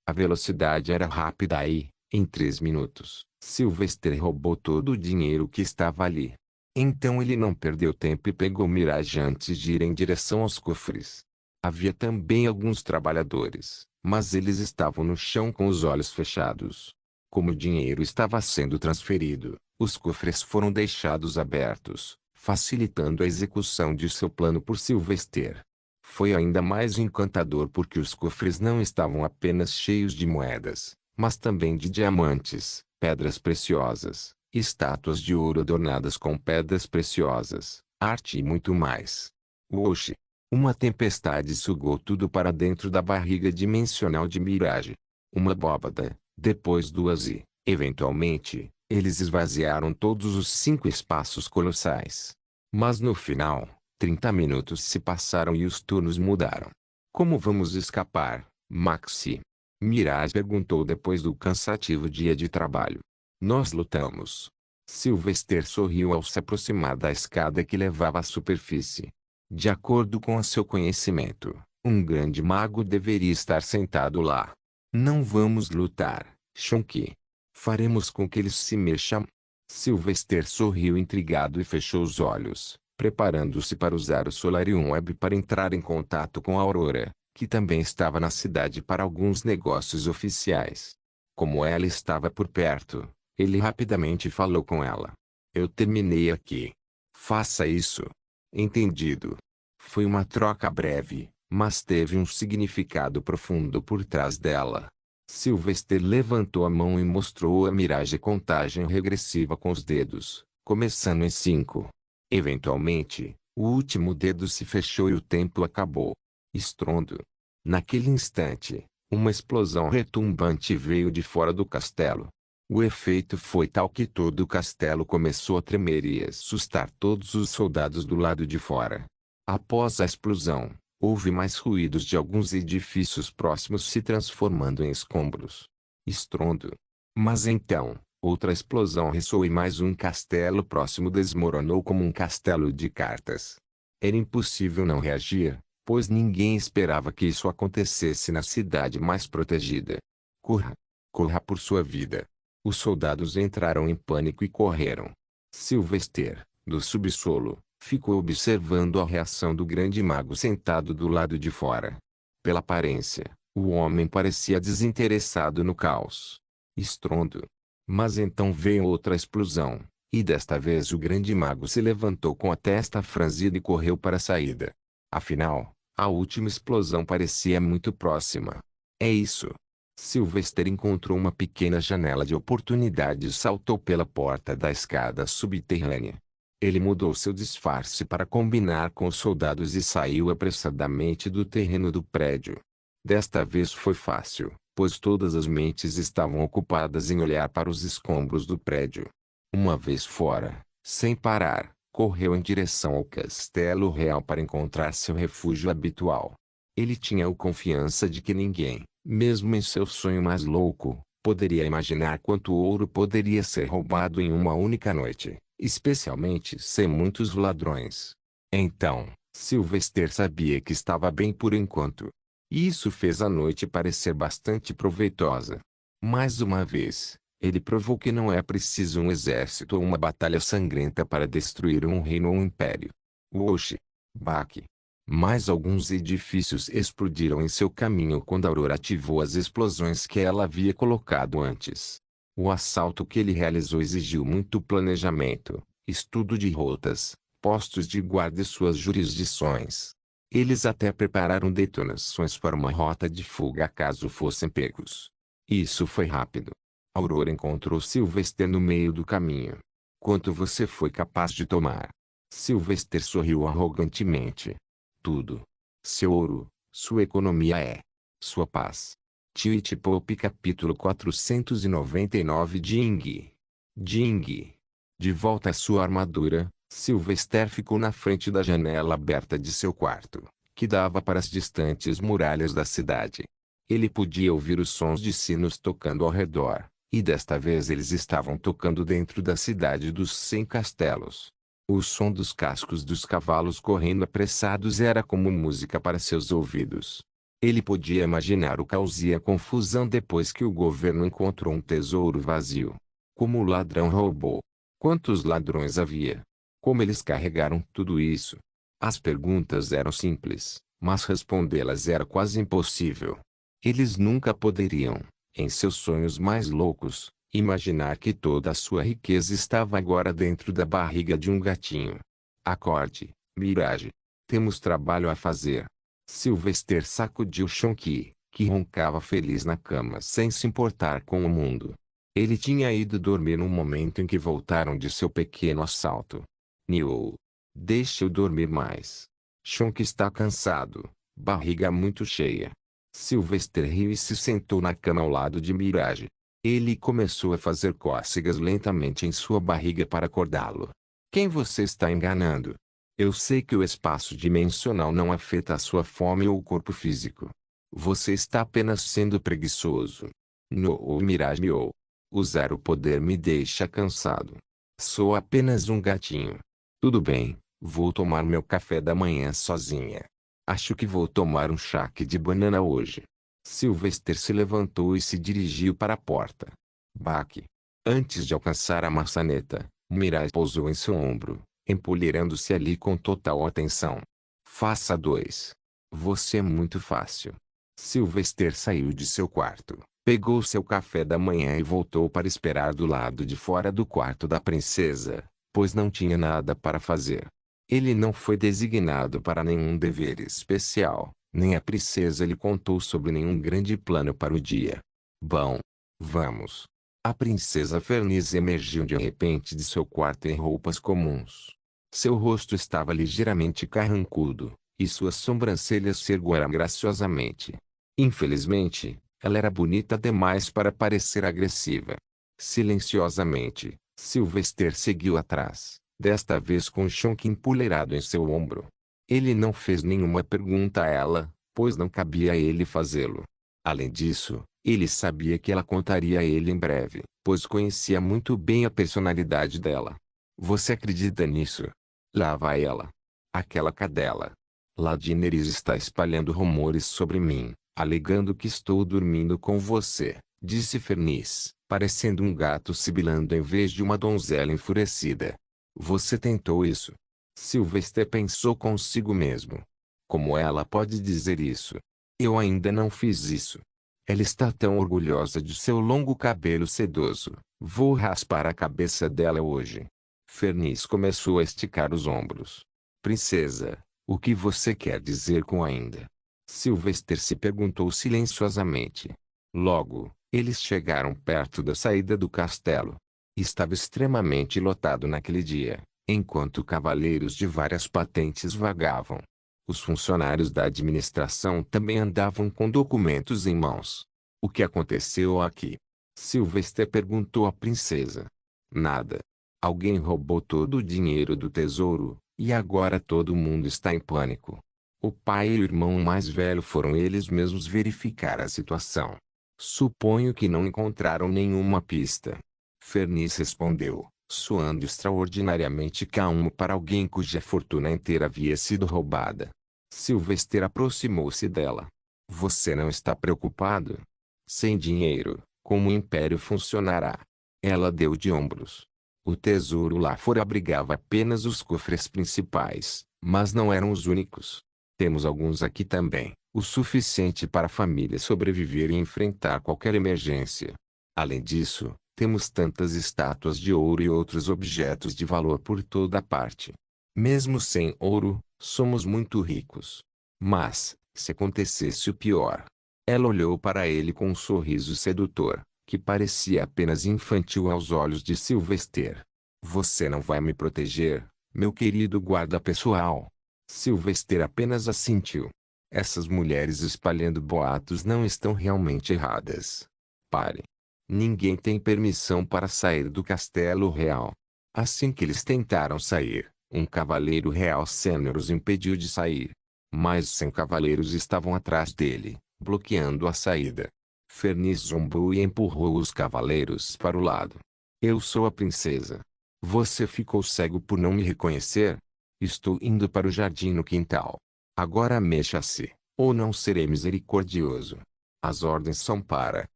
A velocidade era rápida e, em 3 minutos, Sylvester roubou todo o dinheiro que estava ali. Então ele não perdeu tempo e pegou Mirage antes de ir em direção aos cofres. Havia também alguns trabalhadores, mas eles estavam no chão com os olhos fechados. Como o dinheiro estava sendo transferido, os cofres foram deixados abertos, facilitando a execução de seu plano por Sylvester. Foi ainda mais encantador porque os cofres não estavam apenas cheios de moedas, mas também de diamantes, pedras preciosas, estátuas de ouro adornadas com pedras preciosas, arte e muito mais. Oxi! Uma tempestade sugou tudo para dentro da barriga dimensional de Mirage. Uma abóbada, depois duas e, eventualmente, eles esvaziaram todos os 5 espaços colossais. Mas no final, 30 minutos se passaram e os turnos mudaram. Como vamos escapar, Maxi? Mirage perguntou depois do cansativo dia de trabalho. Nós lutamos. Sylvester sorriu ao se aproximar da escada que levava à superfície. De acordo com seu conhecimento, um grande mago deveria estar sentado lá. Não vamos lutar, Shonky. Faremos com que eles se mexam. Sylvester sorriu intrigado e fechou os olhos, preparando-se para usar o Solarium Web para entrar em contato com a Aurora, que também estava na cidade para alguns negócios oficiais. Como ela estava por perto, ele rapidamente falou com ela. Eu terminei aqui. Faça isso. Entendido. Foi uma troca breve, mas teve um significado profundo por trás dela. Sylvester levantou a mão e mostrou a Mirage contagem regressiva com os dedos, começando em 5. Eventualmente, o último dedo se fechou e o tempo acabou. Estrondo. Naquele instante, uma explosão retumbante veio de fora do castelo. O efeito foi tal que todo o castelo começou a tremer e assustar todos os soldados do lado de fora. Após a explosão, houve mais ruídos de alguns edifícios próximos se transformando em escombros. Estrondo. Mas então, outra explosão ressoou e mais um castelo próximo desmoronou como um castelo de cartas. Era impossível não reagir, pois ninguém esperava que isso acontecesse na cidade mais protegida. Corra! Corra por sua vida! Os soldados entraram em pânico e correram. Sylvester, do subsolo, ficou observando a reação do grande mago sentado do lado de fora. Pela aparência, o homem parecia desinteressado no caos. Estrondo. Mas então veio outra explosão, e desta vez o grande mago se levantou com a testa franzida e correu para a saída. Afinal, a última explosão parecia muito próxima. É isso. Sylvester encontrou uma pequena janela de oportunidade e saltou pela porta da escada subterrânea. Ele mudou seu disfarce para combinar com os soldados e saiu apressadamente do terreno do prédio. Desta vez foi fácil, pois todas as mentes estavam ocupadas em olhar para os escombros do prédio. Uma vez fora, sem parar, correu em direção ao Castelo Real para encontrar seu refúgio habitual. Ele tinha a confiança de que ninguém, mesmo em seu sonho mais louco, poderia imaginar quanto ouro poderia ser roubado em uma única noite, especialmente sem muitos ladrões. Então, Sylvester sabia que estava bem por enquanto. E isso fez a noite parecer bastante proveitosa. Mais uma vez, ele provou que não é preciso um exército ou uma batalha sangrenta para destruir um reino ou um império. Oxi! Baque! Mais alguns edifícios explodiram em seu caminho quando a Aurora ativou as explosões que ela havia colocado antes. O assalto que ele realizou exigiu muito planejamento, estudo de rotas, postos de guarda e suas jurisdições. Eles até prepararam detonações para uma rota de fuga caso fossem pegos. Isso foi rápido. A Aurora encontrou Sylvester no meio do caminho. Quanto você foi capaz de tomar? Sylvester sorriu arrogantemente. Tudo. Seu ouro, sua economia é sua paz. Twitch Pop capítulo 499 Ding. Ding. De volta à sua armadura, Sylvester ficou na frente da janela aberta de seu quarto, que dava para as distantes muralhas da cidade. Ele podia ouvir os sons de sinos tocando ao redor, e desta vez eles estavam tocando dentro da cidade dos 100 castelos. O som dos cascos dos cavalos correndo apressados era como música para seus ouvidos. Ele podia imaginar o caos e a confusão depois que o governo encontrou um tesouro vazio. Como o ladrão roubou? Quantos ladrões havia? Como eles carregaram tudo isso? As perguntas eram simples, mas respondê-las era quase impossível. Eles nunca poderiam, em seus sonhos mais loucos, imaginar que toda a sua riqueza estava agora dentro da barriga de um gatinho. Acorde, Mirage. Temos trabalho a fazer. Sylvester sacudiu Shonky, que roncava feliz na cama sem se importar com o mundo. Ele tinha ido dormir no momento em que voltaram de seu pequeno assalto. Niou. Deixe-o dormir mais. Shonky está cansado, barriga muito cheia. Sylvester riu e se sentou na cama ao lado de Mirage. Ele começou a fazer cócegas lentamente em sua barriga para acordá-lo. Quem você está enganando? Eu sei que o espaço dimensional não afeta a sua fome ou o corpo físico. Você está apenas sendo preguiçoso. No, Mirage miou. Usar o poder me deixa cansado. Sou apenas um gatinho. Tudo bem, vou tomar meu café da manhã sozinha. Acho que vou tomar um chaque de banana hoje. Sylvester se levantou e se dirigiu para a porta. Baque. Antes de alcançar a maçaneta, Mirage pousou em seu ombro, empolheirando-se ali com total atenção. Faça 2. Você é muito fácil. Sylvester saiu de seu quarto, pegou seu café da manhã e voltou para esperar do lado de fora do quarto da princesa, pois não tinha nada para fazer. Ele não foi designado para nenhum dever especial, nem a princesa lhe contou sobre nenhum grande plano para o dia. Bom, vamos. A princesa Ferniz emergiu de repente de seu quarto em roupas comuns. Seu rosto estava ligeiramente carrancudo, e suas sobrancelhas se ergueram graciosamente. Infelizmente, ela era bonita demais para parecer agressiva. Silenciosamente, Sylvester seguiu atrás, desta vez com Shonky empoleirado em seu ombro. Ele não fez nenhuma pergunta a ela, pois não cabia a ele fazê-lo. Além disso, ele sabia que ela contaria a ele em breve, pois conhecia muito bem a personalidade dela. Você acredita nisso? Lá vai ela. Aquela cadela. Ladineris está espalhando rumores sobre mim, alegando que estou dormindo com você, disse Ferniz, parecendo um gato sibilando em vez de uma donzela enfurecida. Você tentou isso? Sylvester pensou consigo mesmo. Como ela pode dizer isso? Eu ainda não fiz isso. Ela está tão orgulhosa de seu longo cabelo sedoso. Vou raspar a cabeça dela hoje. Ferniz começou a esticar os ombros. Princesa, o que você quer dizer com ainda? Sylvester se perguntou silenciosamente. Logo, eles chegaram perto da saída do castelo. Estava extremamente lotado naquele dia, enquanto cavaleiros de várias patentes vagavam. Os funcionários da administração também andavam com documentos em mãos. O que aconteceu aqui? Sylvester perguntou à princesa. Nada. Alguém roubou todo o dinheiro do tesouro, e agora todo mundo está em pânico. O pai e o irmão mais velho foram eles mesmos verificar a situação. Suponho que não encontraram nenhuma pista. Ferniz respondeu, soando extraordinariamente calmo para alguém cuja fortuna inteira havia sido roubada. Sylvester aproximou-se dela. Você não está preocupado? Sem dinheiro, como o império funcionará? Ela deu de ombros. O tesouro lá fora abrigava apenas os cofres principais, mas não eram os únicos. Temos alguns aqui também, o suficiente para a família sobreviver e enfrentar qualquer emergência. Além disso, temos tantas estátuas de ouro e outros objetos de valor por toda parte. Mesmo sem ouro, somos muito ricos. Mas, se acontecesse o pior... Ela olhou para ele com um sorriso sedutor, que parecia apenas infantil aos olhos de Sylvester. Você não vai me proteger, meu querido guarda pessoal? Sylvester apenas assentiu. Essas mulheres espalhando boatos não estão realmente erradas. Pare. Ninguém tem permissão para sair do castelo real. Assim que eles tentaram sair, um cavaleiro real sênior os impediu de sair. Mais 100 cavaleiros estavam atrás dele, bloqueando a saída. Ferniz zombou e empurrou os cavaleiros para o lado. Eu sou a princesa. Você ficou cego por não me reconhecer? Estou indo para o jardim no quintal. Agora mexa-se, ou não serei misericordioso. As ordens são para...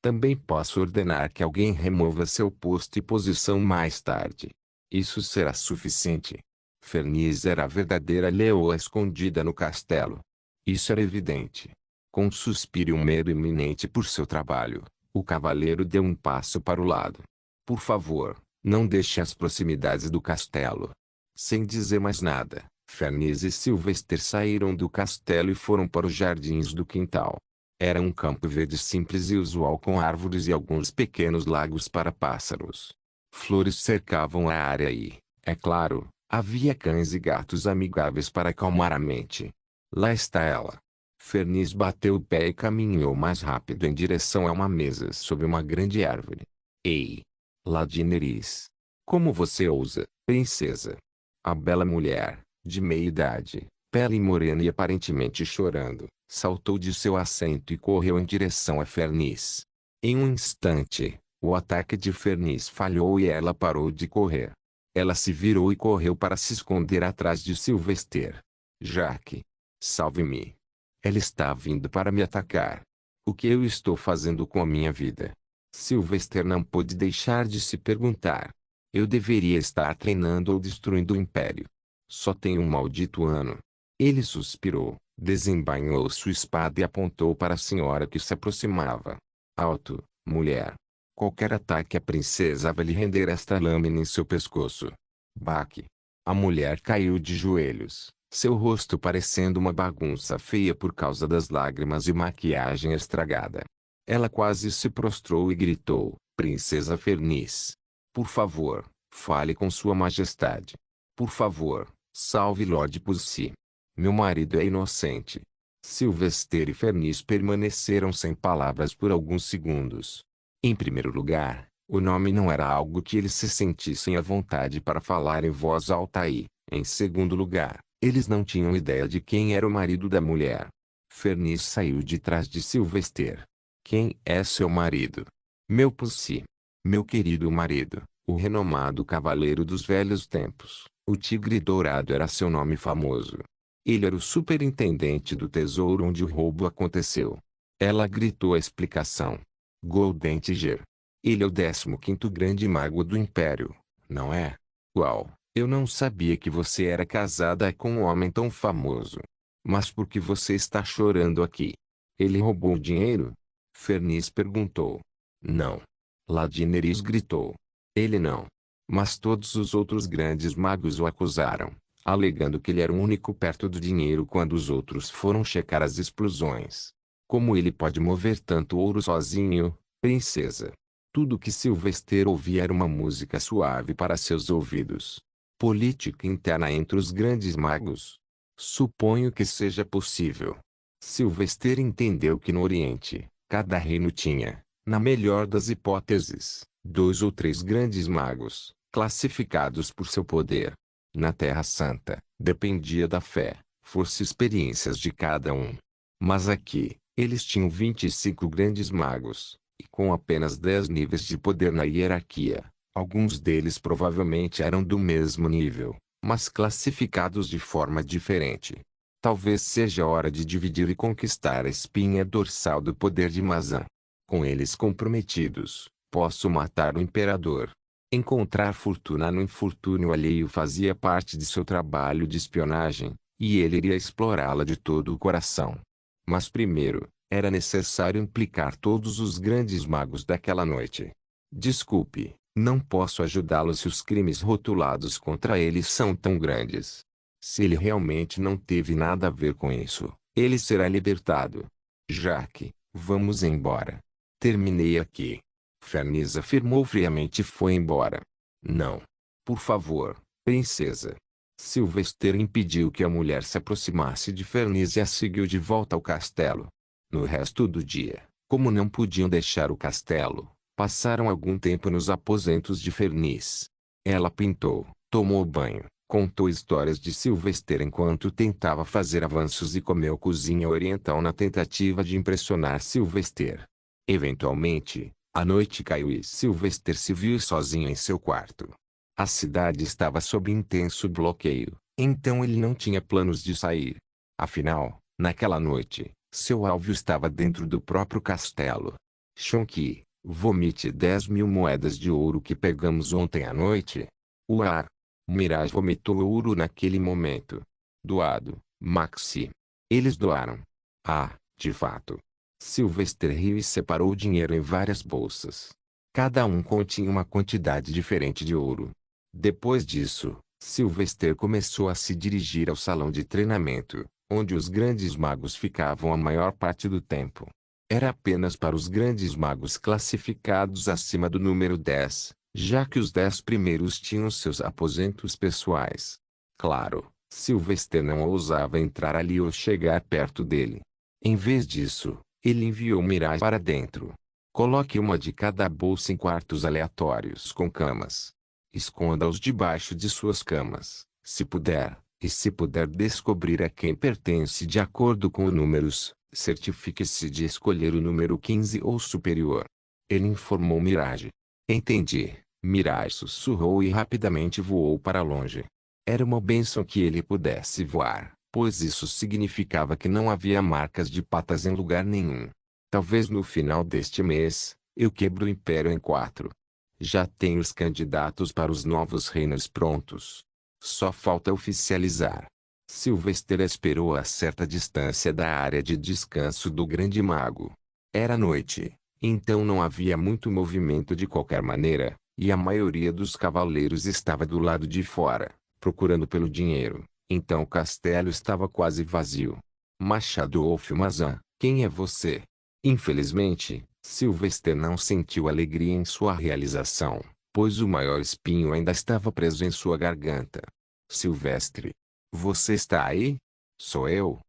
Também posso ordenar que alguém remova seu posto e posição mais tarde. Isso será suficiente. Ferniz era a verdadeira leoa escondida no castelo. Isso era evidente. Com um suspiro e um medo iminente por seu trabalho, o cavaleiro deu um passo para o lado. Por favor, não deixe as proximidades do castelo. Sem dizer mais nada, Ferniz e Sylvester saíram do castelo e foram para os jardins do quintal. Era um campo verde simples e usual com árvores e alguns pequenos lagos para pássaros. Flores cercavam a área e, é claro, havia cães e gatos amigáveis para acalmar a mente. Lá está ela. Ferniz bateu o pé e caminhou mais rápido em direção a uma mesa sob uma grande árvore. Ei! Ladineris! Como você ousa, princesa? A bela mulher, de meia idade, pele morena e aparentemente chorando, saltou de seu assento e correu em direção a Ferniz. Em um instante, o ataque de Ferniz falhou e ela parou de correr. Ela se virou e correu para se esconder atrás de Sylvester. Jack! Salve-me! Ela está vindo para me atacar. O que eu estou fazendo com a minha vida? Sylvester não pôde deixar de se perguntar. Eu deveria estar treinando ou destruindo o Império. Só tenho um maldito ano. Ele suspirou, desembainhou sua espada e apontou para a senhora que se aproximava. Alto, mulher. Qualquer ataque à princesa vai lhe render esta lâmina em seu pescoço. Baque. A mulher caiu de joelhos, seu rosto parecendo uma bagunça feia por causa das lágrimas e maquiagem estragada. Ela quase se prostrou e gritou, Princesa Ferniz. Por favor, fale com sua majestade. Por favor, salve Lord Pussy. Meu marido é inocente. Sylvester e Ferniz permaneceram sem palavras por alguns segundos. Em primeiro lugar, o nome não era algo que eles se sentissem à vontade para falar em voz alta e, em segundo lugar, eles não tinham ideia de quem era o marido da mulher. Ferniz saiu de trás de Sylvester. Quem é seu marido? Meu Pussy. Meu querido marido, o renomado cavaleiro dos velhos tempos, o Tigre Dourado era seu nome famoso. Ele era o superintendente do tesouro onde o roubo aconteceu. Ela gritou a explicação. Golden Tiger. Ele é o 15º grande mago do Império, não é? Uau, eu não sabia que você era casada com um homem tão famoso. Mas por que você está chorando aqui? Ele roubou o dinheiro? Ferniz perguntou. Não. Ladineris gritou. Ele não. Mas todos os outros grandes magos o acusaram, alegando que ele era o único perto do dinheiro quando os outros foram checar as explosões. Como ele pode mover tanto ouro sozinho, princesa? Tudo que Sylvester ouvia era uma música suave para seus ouvidos. Política interna entre os grandes magos? Suponho que seja possível. Sylvester entendeu que no Oriente, cada reino tinha, na melhor das hipóteses, 2 ou 3 grandes magos, classificados por seu poder. Na Terra Santa, dependia da fé, força e experiências de cada um. Mas aqui, eles tinham 25 grandes magos, e com apenas 10 níveis de poder na hierarquia. Alguns deles provavelmente eram do mesmo nível, mas classificados de forma diferente. Talvez seja hora de dividir e conquistar a espinha dorsal do poder de Mazan. Com eles comprometidos, posso matar o imperador. Encontrar fortuna no infortúnio alheio fazia parte de seu trabalho de espionagem, e ele iria explorá-la de todo o coração. Mas primeiro, era necessário implicar todos os grandes magos daquela noite. Desculpe, não posso ajudá-lo se os crimes rotulados contra ele são tão grandes. Se ele realmente não teve nada a ver com isso, ele será libertado. Jack, vamos embora. Terminei aqui. Ferniz afirmou friamente e foi embora. Não. Por favor, princesa. Sylvester impediu que a mulher se aproximasse de Ferniz e a seguiu de volta ao castelo. No resto do dia, como não podiam deixar o castelo, passaram algum tempo nos aposentos de Ferniz. Ela pintou, tomou banho, contou histórias de Sylvester enquanto tentava fazer avanços e comeu cozinha oriental na tentativa de impressionar Sylvester. Eventualmente, a noite caiu e Sylvester se viu sozinho em seu quarto. A cidade estava sob intenso bloqueio, então ele não tinha planos de sair. Afinal, naquela noite, seu alvo estava dentro do próprio castelo. Shonky, vomite 10.000 moedas de ouro que pegamos ontem à noite. Uar! Mirage vomitou ouro naquele momento. Doado, Maxi. Eles doaram. Ah, de fato. Sylvester riu e separou o dinheiro em várias bolsas. Cada um continha uma quantidade diferente de ouro. Depois disso, Sylvester começou a se dirigir ao salão de treinamento, onde os grandes magos ficavam a maior parte do tempo. Era apenas para os grandes magos classificados acima do número 10, já que os 10 primeiros tinham seus aposentos pessoais. Claro, Sylvester não ousava entrar ali ou chegar perto dele. Em vez disso, ele enviou Mirage para dentro. Coloque uma de cada bolsa em quartos aleatórios com camas. Esconda-os debaixo de suas camas, se puder, e se puder descobrir a quem pertence de acordo com os números, certifique-se de escolher o número 15 ou superior. Ele informou Mirage. Entendi. Mirage sussurrou e rapidamente voou para longe. Era uma bênção que ele pudesse voar, pois isso significava que não havia marcas de patas em lugar nenhum. Talvez no final deste mês, eu quebro o Império em 4. Já tenho os candidatos para os novos reinos prontos. Só falta oficializar. Sylvester esperou a certa distância da área de descanso do grande mago. Era noite, então não havia muito movimento de qualquer maneira, e a maioria dos cavaleiros estava do lado de fora, procurando pelo dinheiro. Então o castelo estava quase vazio. Machado Wolfmazan, quem é você? Infelizmente, Sylvester não sentiu alegria em sua realização, pois o maior espinho ainda estava preso em sua garganta. Sylvestre. Você está aí? Sou eu.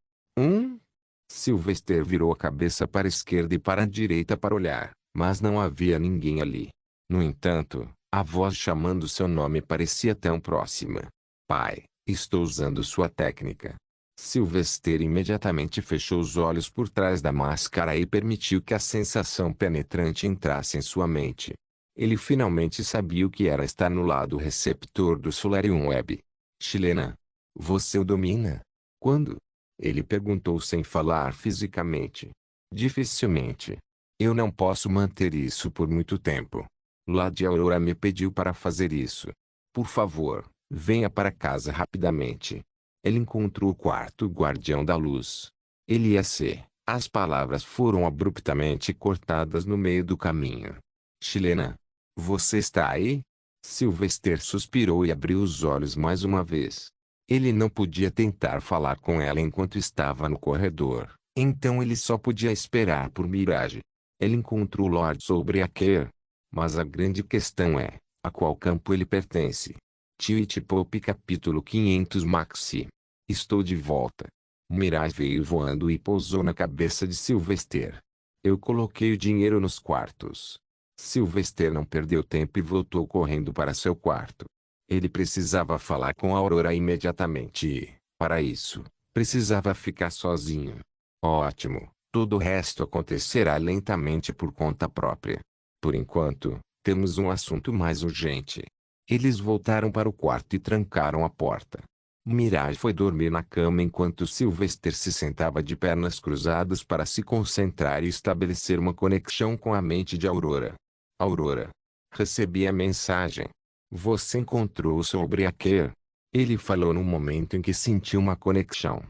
Sylvester virou a cabeça para a esquerda e para a direita para olhar, mas não havia ninguém ali. No entanto, a voz chamando seu nome parecia tão próxima. Pai, estou usando sua técnica. Sylvester imediatamente fechou os olhos por trás da máscara e permitiu que a sensação penetrante entrasse em sua mente. Ele finalmente sabia o que era estar no lado receptor do Solarium Web. Chilena. Você o domina? Quando? Ele perguntou sem falar fisicamente. Dificilmente. Eu não posso manter isso por muito tempo. Lady Aurora me pediu para fazer isso. Por favor, venha para casa rapidamente. Ele encontrou o quarto guardião da luz. Ele ia ser. As palavras foram abruptamente cortadas no meio do caminho. Chilena. Você está aí? Sylvester suspirou e abriu os olhos mais uma vez. Ele não podia tentar falar com ela enquanto estava no corredor, então ele só podia esperar por Mirage. Ele encontrou Lord Soulbreaker. Mas a grande questão é, a qual campo ele pertence? Twitch Pop capítulo 500 Maxi. Estou de volta. Mirage veio voando e pousou na cabeça de Sylvester. Eu coloquei o dinheiro nos quartos. Sylvester não perdeu tempo e voltou correndo para seu quarto. Ele precisava falar com Aurora imediatamente e, para isso, precisava ficar sozinho. Ótimo, todo o resto acontecerá lentamente por conta própria. Por enquanto, temos um assunto mais urgente. Eles voltaram para o quarto e trancaram a porta. Mirage foi dormir na cama enquanto Sylvester se sentava de pernas cruzadas para se concentrar e estabelecer uma conexão com a mente de Aurora. Aurora. Recebi a mensagem. Você encontrou o Soulbreaker? Ele falou no momento em que sentiu uma conexão.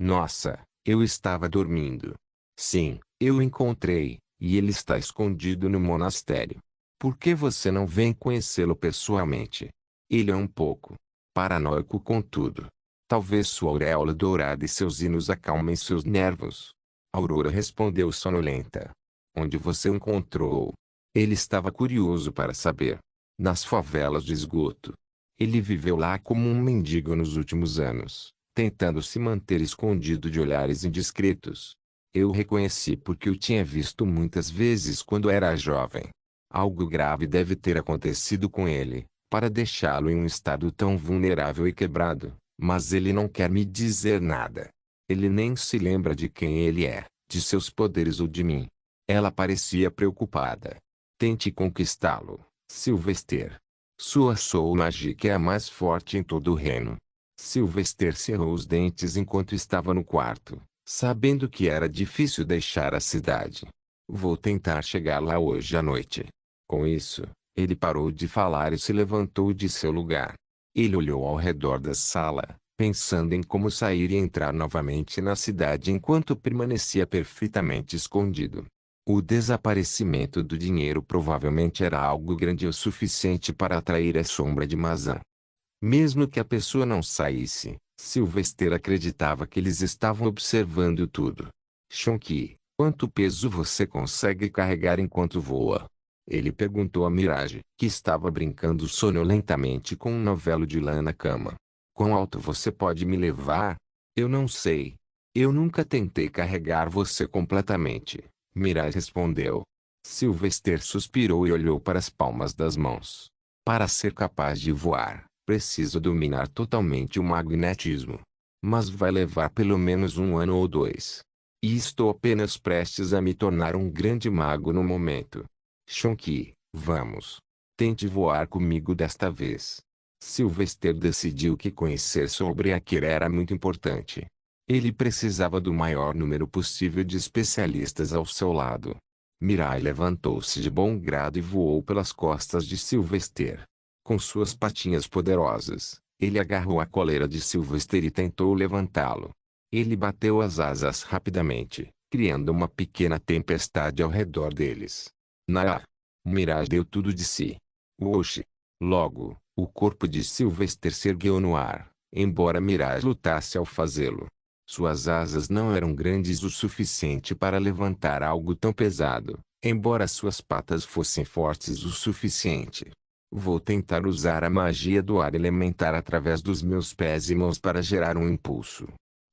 Nossa, eu estava dormindo. Sim, eu o encontrei, e ele está escondido no monastério. Por que você não vem conhecê-lo pessoalmente? Ele é um pouco paranoico com tudo. Talvez sua auréola dourada e seus hinos acalmem seus nervos. Aurora respondeu sonolenta. Onde você o encontrou? Ele estava curioso para saber. Nas favelas de esgoto. Ele viveu lá como um mendigo nos últimos anos, tentando se manter escondido de olhares indiscretos. Eu o reconheci porque o tinha visto muitas vezes quando era jovem. Algo grave deve ter acontecido com ele, para deixá-lo em um estado tão vulnerável e quebrado, mas ele não quer me dizer nada. Ele nem se lembra de quem ele é, de seus poderes ou de mim. Ela parecia preocupada. Tente conquistá-lo, Sylvester. Sua Soul Magic é a mais forte em todo o reino. Sylvester cerrou os dentes enquanto estava no quarto, sabendo que era difícil deixar a cidade. Vou tentar chegar lá hoje à noite. Com isso, ele parou de falar e se levantou de seu lugar. Ele olhou ao redor da sala, pensando em como sair e entrar novamente na cidade enquanto permanecia perfeitamente escondido. O desaparecimento do dinheiro provavelmente era algo grande o suficiente para atrair a sombra de Mazan. Mesmo que a pessoa não saísse, Sylvester acreditava que eles estavam observando tudo. Shonky, quanto peso você consegue carregar enquanto voa? Ele perguntou a Mirage, que estava brincando sonolentamente com um novelo de lã na cama. Quão alto você pode me levar? Eu não sei. Eu nunca tentei carregar você completamente, Mirage respondeu. Sylvester suspirou e olhou para as palmas das mãos. Para ser capaz de voar, preciso dominar totalmente o magnetismo. Mas vai levar pelo menos 1 ano ou 2. E estou apenas prestes a me tornar um grande mago no momento. Shonky, vamos. Tente voar comigo desta vez. Sylvester decidiu que conhecer sobre Akira era muito importante. Ele precisava do maior número possível de especialistas ao seu lado. Mirai levantou-se de bom grado e voou pelas costas de Sylvester. Com suas patinhas poderosas, ele agarrou a coleira de Sylvester e tentou levantá-lo. Ele bateu as asas rapidamente, criando uma pequena tempestade ao redor deles. Mirai deu tudo de si. Oxi! Logo, o corpo de Sylvester se ergueu no ar, embora Mirai lutasse ao fazê-lo. Suas asas não eram grandes o suficiente para levantar algo tão pesado, embora suas patas fossem fortes o suficiente. Vou tentar usar a magia do ar elementar através dos meus pés e mãos para gerar um impulso.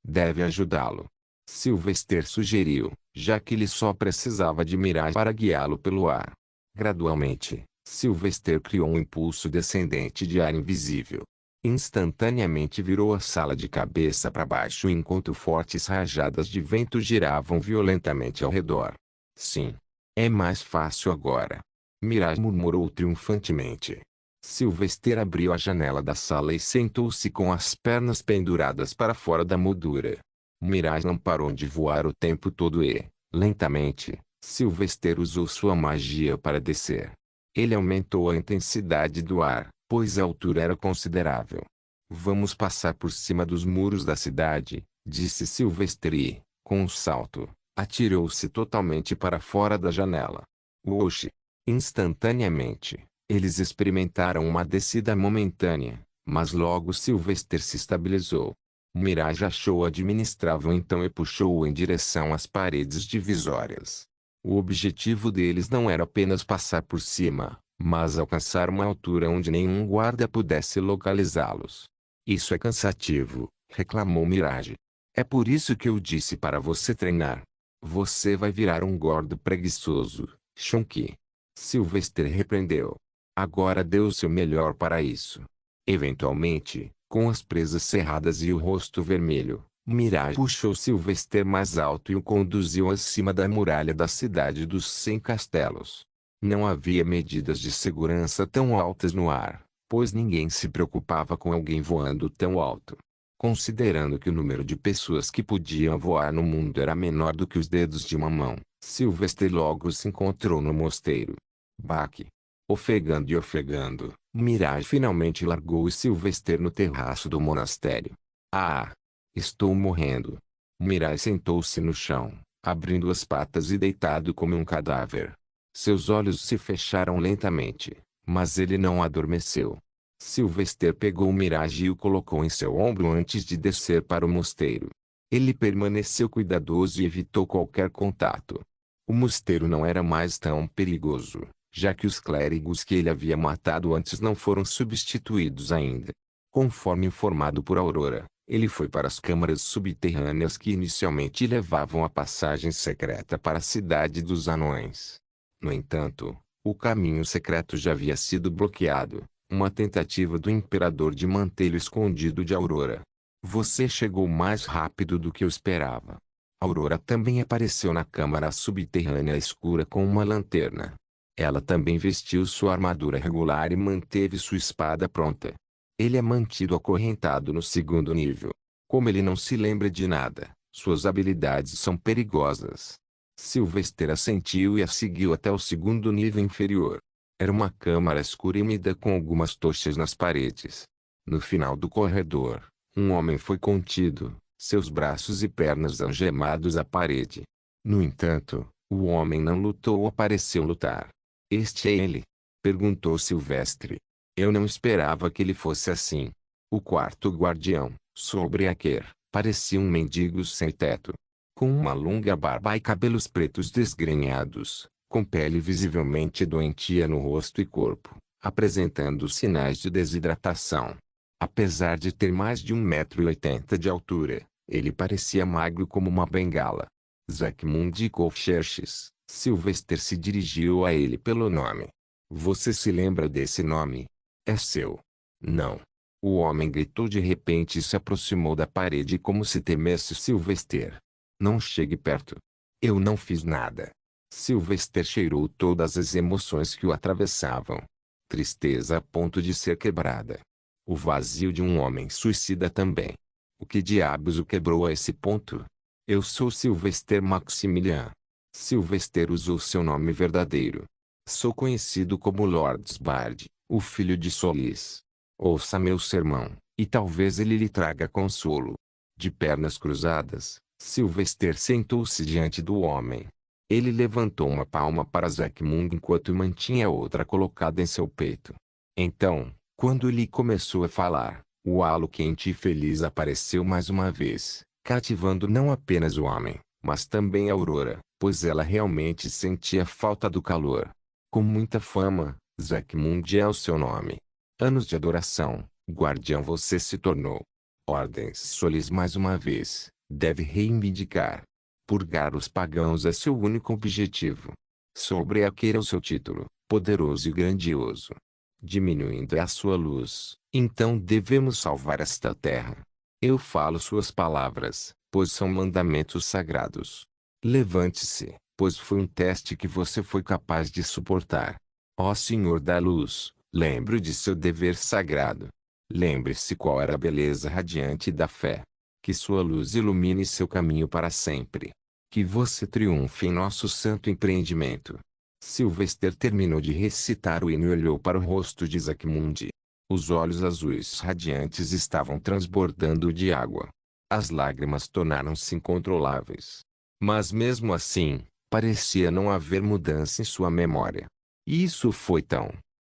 Deve ajudá-lo. Sylvester sugeriu, já que ele só precisava de Mirai para guiá-lo pelo ar. Gradualmente, Sylvester criou um impulso descendente de ar invisível. Instantaneamente virou a sala de cabeça para baixo enquanto fortes rajadas de vento giravam violentamente ao redor. Sim. É mais fácil agora. Mirai murmurou triunfantemente. Sylvester abriu a janela da sala e sentou-se com as pernas penduradas para fora da moldura. Mirai não parou de voar o tempo todo e, lentamente, Sylvester usou sua magia para descer. Ele aumentou a intensidade do ar, pois a altura era considerável. Vamos passar por cima dos muros da cidade, disse Sylvester e, com um salto, atirou-se totalmente para fora da janela. Oxi! Instantaneamente, eles experimentaram uma descida momentânea, mas logo Sylvester se estabilizou. Mirage achou administrável então e puxou-o em direção às paredes divisórias. O objetivo deles não era apenas passar por cima, mas alcançar uma altura onde nenhum guarda pudesse localizá-los. Isso é cansativo, reclamou Mirage. É por isso que eu disse para você treinar. Você vai virar um gordo preguiçoso, Shonky. Sylvester repreendeu. Agora dê o seu melhor para isso. Eventualmente, com as presas cerradas e o rosto vermelho, Mirai puxou Sylvester mais alto e o conduziu acima da muralha da cidade dos 100 castelos. Não havia medidas de segurança tão altas no ar, pois ninguém se preocupava com alguém voando tão alto. Considerando que o número de pessoas que podiam voar no mundo era menor do que os dedos de uma mão, Sylvester logo se encontrou no mosteiro. Baque. Ofegando e ofegando, Mirai finalmente largou Sylvester no terraço do monastério. Ah! Estou morrendo. Mirai sentou-se no chão, abrindo as patas e deitado como um cadáver. Seus olhos se fecharam lentamente, mas ele não adormeceu. Sylvester pegou Mirage e o colocou em seu ombro antes de descer para o mosteiro. Ele permaneceu cuidadoso e evitou qualquer contato. O mosteiro não era mais tão perigoso, já que os clérigos que ele havia matado antes não foram substituídos ainda. Conforme informado por Aurora, ele foi para as câmaras subterrâneas que inicialmente levavam a passagem secreta para a cidade dos anões. No entanto, o caminho secreto já havia sido bloqueado, uma tentativa do imperador de mantê-lo escondido de Aurora. Você chegou mais rápido do que eu esperava. Aurora também apareceu na câmara subterrânea escura com uma lanterna. Ela também vestiu sua armadura regular e manteve sua espada pronta. Ele é mantido acorrentado no segundo nível. Como ele não se lembra de nada, suas habilidades são perigosas. Sylvester assentiu e a seguiu até o segundo nível inferior. Era uma câmara escura e úmida com algumas tochas nas paredes. No final do corredor, um homem foi contido, seus braços e pernas algemados à parede. No entanto, o homem não lutou ou pareceu lutar. Este é ele? Perguntou Sylvester. Eu não esperava que ele fosse assim. O quarto guardião, Sobreaquer, parecia um mendigo sem teto. Com uma longa barba e cabelos pretos desgrenhados, com pele visivelmente doentia no rosto e corpo, apresentando sinais de desidratação. Apesar de ter mais de 1,80 m de altura, ele parecia magro como uma bengala. Zachmund Kolcherches, Sylvester se dirigiu a ele pelo nome. Você se lembra desse nome? É seu. Não. O homem gritou de repente e se aproximou da parede como se temesse Sylvester. Não chegue perto. Eu não fiz nada. Sylvester cheirou todas as emoções que o atravessavam. Tristeza a ponto de ser quebrada. O vazio de um homem suicida também. O que diabos o quebrou a esse ponto? Eu sou Sylvester Maximilian. Sylvester usou seu nome verdadeiro. Sou conhecido como Lord Sbard, o filho de Solis. Ouça meu sermão, e talvez ele lhe traga consolo. De pernas cruzadas, Sylvester sentou-se diante do homem. Ele levantou uma palma para Zachmund enquanto mantinha a outra colocada em seu peito. Então, quando ele começou a falar, o halo quente e feliz apareceu mais uma vez, cativando não apenas o homem, mas também a Aurora, pois ela realmente sentia falta do calor. Com muita fama, Zachmund é o seu nome. Anos de adoração, guardião você se tornou. Ordens Solis mais uma vez, deve reivindicar. Purgar os pagãos é seu único objetivo. Sobreaquer é o seu título, poderoso e grandioso. Diminuindo a sua luz, então devemos salvar esta terra. Eu falo suas palavras, pois são mandamentos sagrados. Levante-se, pois foi um teste que você foi capaz de suportar. Ó Senhor da Luz, lembre de seu dever sagrado. Lembre-se qual era a beleza radiante da fé. Que sua luz ilumine seu caminho para sempre. Que você triunfe em nosso santo empreendimento. Sylvester terminou de recitar o hino e olhou para o rosto de Zachmund. Os olhos azuis radiantes estavam transbordando de água. As lágrimas tornaram-se incontroláveis. Mas mesmo assim, parecia não haver mudança em sua memória. Isso foi tão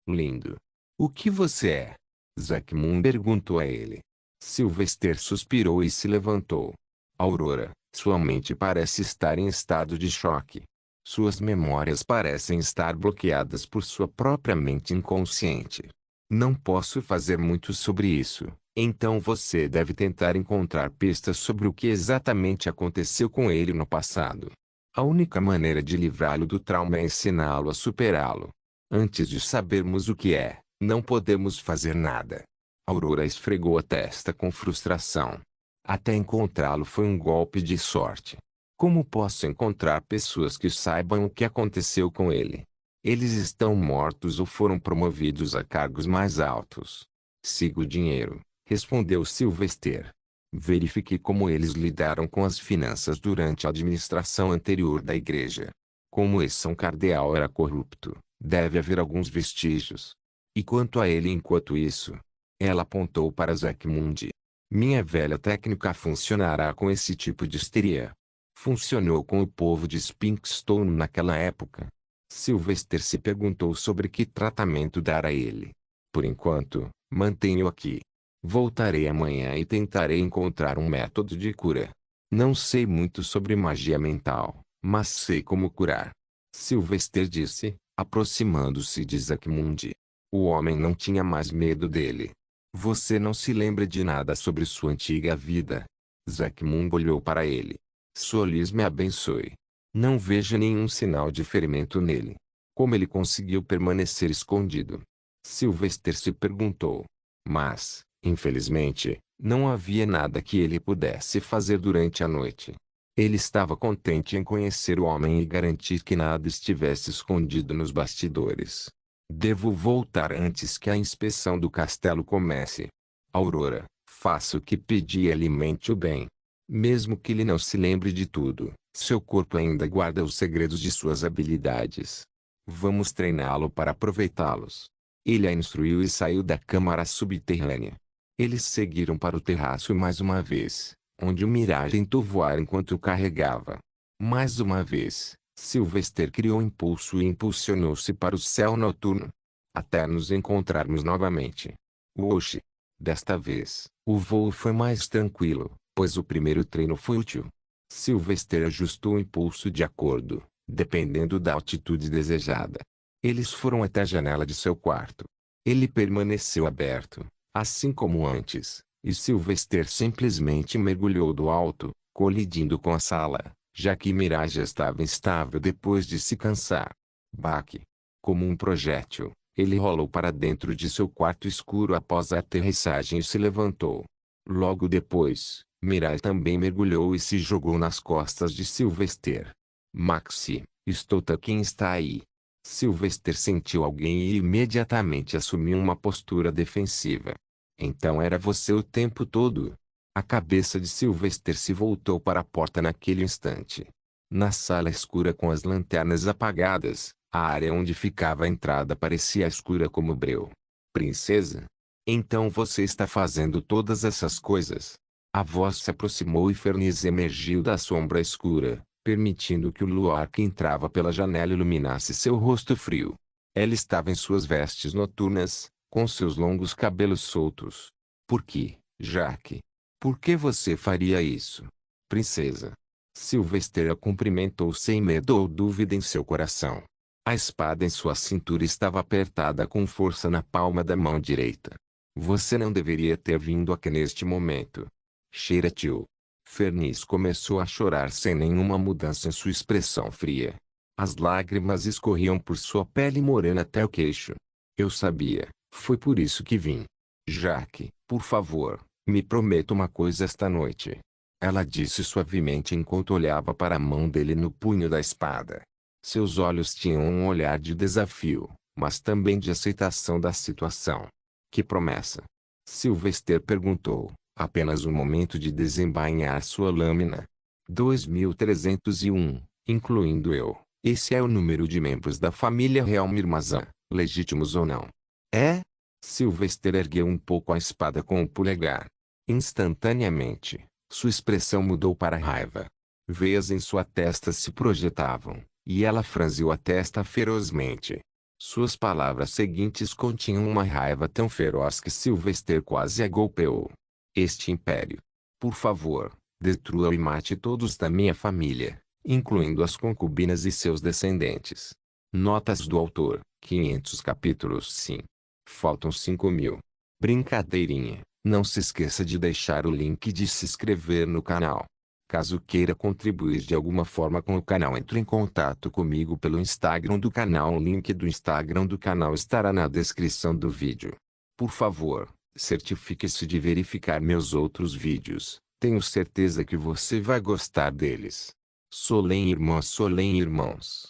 lindo. O que você é? Zachmund perguntou a ele. Sylvester suspirou e se levantou. Aurora, sua mente parece estar em estado de choque. Suas memórias parecem estar bloqueadas por sua própria mente inconsciente. Não posso fazer muito sobre isso, então você deve tentar encontrar pistas sobre o que exatamente aconteceu com ele no passado. A única maneira de livrá-lo do trauma é ensiná-lo a superá-lo. Antes de sabermos o que é, não podemos fazer nada. Aurora esfregou a testa com frustração. Até encontrá-lo foi um golpe de sorte. Como posso encontrar pessoas que saibam o que aconteceu com ele? Eles estão mortos ou foram promovidos a cargos mais altos. Siga o dinheiro, respondeu Sylvester. Verifique como eles lidaram com as finanças durante a administração anterior da igreja. Como esse São Cardeal era corrupto, deve haver alguns vestígios. E quanto a ele enquanto isso? Ela apontou para Zachmund. Minha velha técnica funcionará com esse tipo de histeria. Funcionou com o povo de Spinkstone naquela época. Sylvester se perguntou sobre que tratamento dar a ele. Por enquanto, mantenho aqui. Voltarei amanhã e tentarei encontrar um método de cura. Não sei muito sobre magia mental, mas sei como curar. Sylvester disse, aproximando-se de Zachmund. O homem não tinha mais medo dele. Você não se lembra de nada sobre sua antiga vida? Zachmund olhou para ele. Solis me abençoe. Não vejo nenhum sinal de ferimento nele. Como ele conseguiu permanecer escondido? Sylvester se perguntou. Mas, infelizmente, não havia nada que ele pudesse fazer durante a noite. Ele estava contente em conhecer o homem e garantir que nada estivesse escondido nos bastidores. Devo voltar antes que a inspeção do castelo comece. Aurora, faça o que pedi e alimente-o bem. Mesmo que ele não se lembre de tudo, seu corpo ainda guarda os segredos de suas habilidades. Vamos treiná-lo para aproveitá-los. Ele a instruiu e saiu da câmara subterrânea. Eles seguiram para o terraço mais uma vez, onde o Mirage tentou voar enquanto o carregava. Mais uma vez, Sylvester criou impulso e impulsionou-se para o céu noturno. Até nos encontrarmos novamente. Woshi. Desta vez, o voo foi mais tranquilo, pois o primeiro treino foi útil. Sylvester ajustou o impulso de acordo, dependendo da altitude desejada. Eles foram até a janela de seu quarto. Ele permaneceu aberto, assim como antes, e Sylvester simplesmente mergulhou do alto, colidindo com a sala, já que Mirage estava instável depois de se cansar. Baque. Como um projétil, ele rolou para dentro de seu quarto escuro após a aterrissagem e se levantou. Logo depois, Mirai também mergulhou e se jogou nas costas de Sylvester. Maxi, Stouta, quem está aí? Sylvester sentiu alguém e imediatamente assumiu uma postura defensiva. Então era você o tempo todo? A cabeça de Sylvester se voltou para a porta naquele instante. Na sala escura com as lanternas apagadas, a área onde ficava a entrada parecia escura como breu. Princesa? Então você está fazendo todas essas coisas? A voz se aproximou e Ferniz emergiu da sombra escura, permitindo que o luar que entrava pela janela iluminasse seu rosto frio. Ela estava em suas vestes noturnas, com seus longos cabelos soltos. Por que, Jaque? Por que você faria isso? Princesa. Sylvester a cumprimentou sem medo ou dúvida em seu coração. A espada em sua cintura estava apertada com força na palma da mão direita. Você não deveria ter vindo aqui neste momento. Cheira-tio. Ferniz começou a chorar sem nenhuma mudança em sua expressão fria. As lágrimas escorriam por sua pele morena até o queixo. Eu sabia, foi por isso que vim. Jaque, por favor, me prometa uma coisa esta noite. Ela disse suavemente enquanto olhava para a mão dele no punho da espada. Seus olhos tinham um olhar de desafio, mas também de aceitação da situação. Que promessa? Sylvester perguntou, apenas um momento de desembainhar sua lâmina. 2301, incluindo eu. Esse é o número de membros da família real Mirmazan, legítimos ou não. É? Sylvester ergueu um pouco a espada com o polegar. Instantaneamente, sua expressão mudou para raiva. Veias em sua testa se projetavam, e ela franziu a testa ferozmente. Suas palavras seguintes continham uma raiva tão feroz que Sylvester quase a golpeou. Este império. Por favor, destrua-o e mate todos da minha família, incluindo as concubinas e seus descendentes. Notas do autor, 500 capítulos sim. Faltam 5.000. Brincadeirinha, não se esqueça de deixar o link de se inscrever no canal. Caso queira contribuir de alguma forma com o canal, entre em contato comigo pelo Instagram do canal. O link do Instagram do canal estará na descrição do vídeo. Por favor, certifique-se de verificar meus outros vídeos. Tenho certeza que você vai gostar deles. Solem irmãos.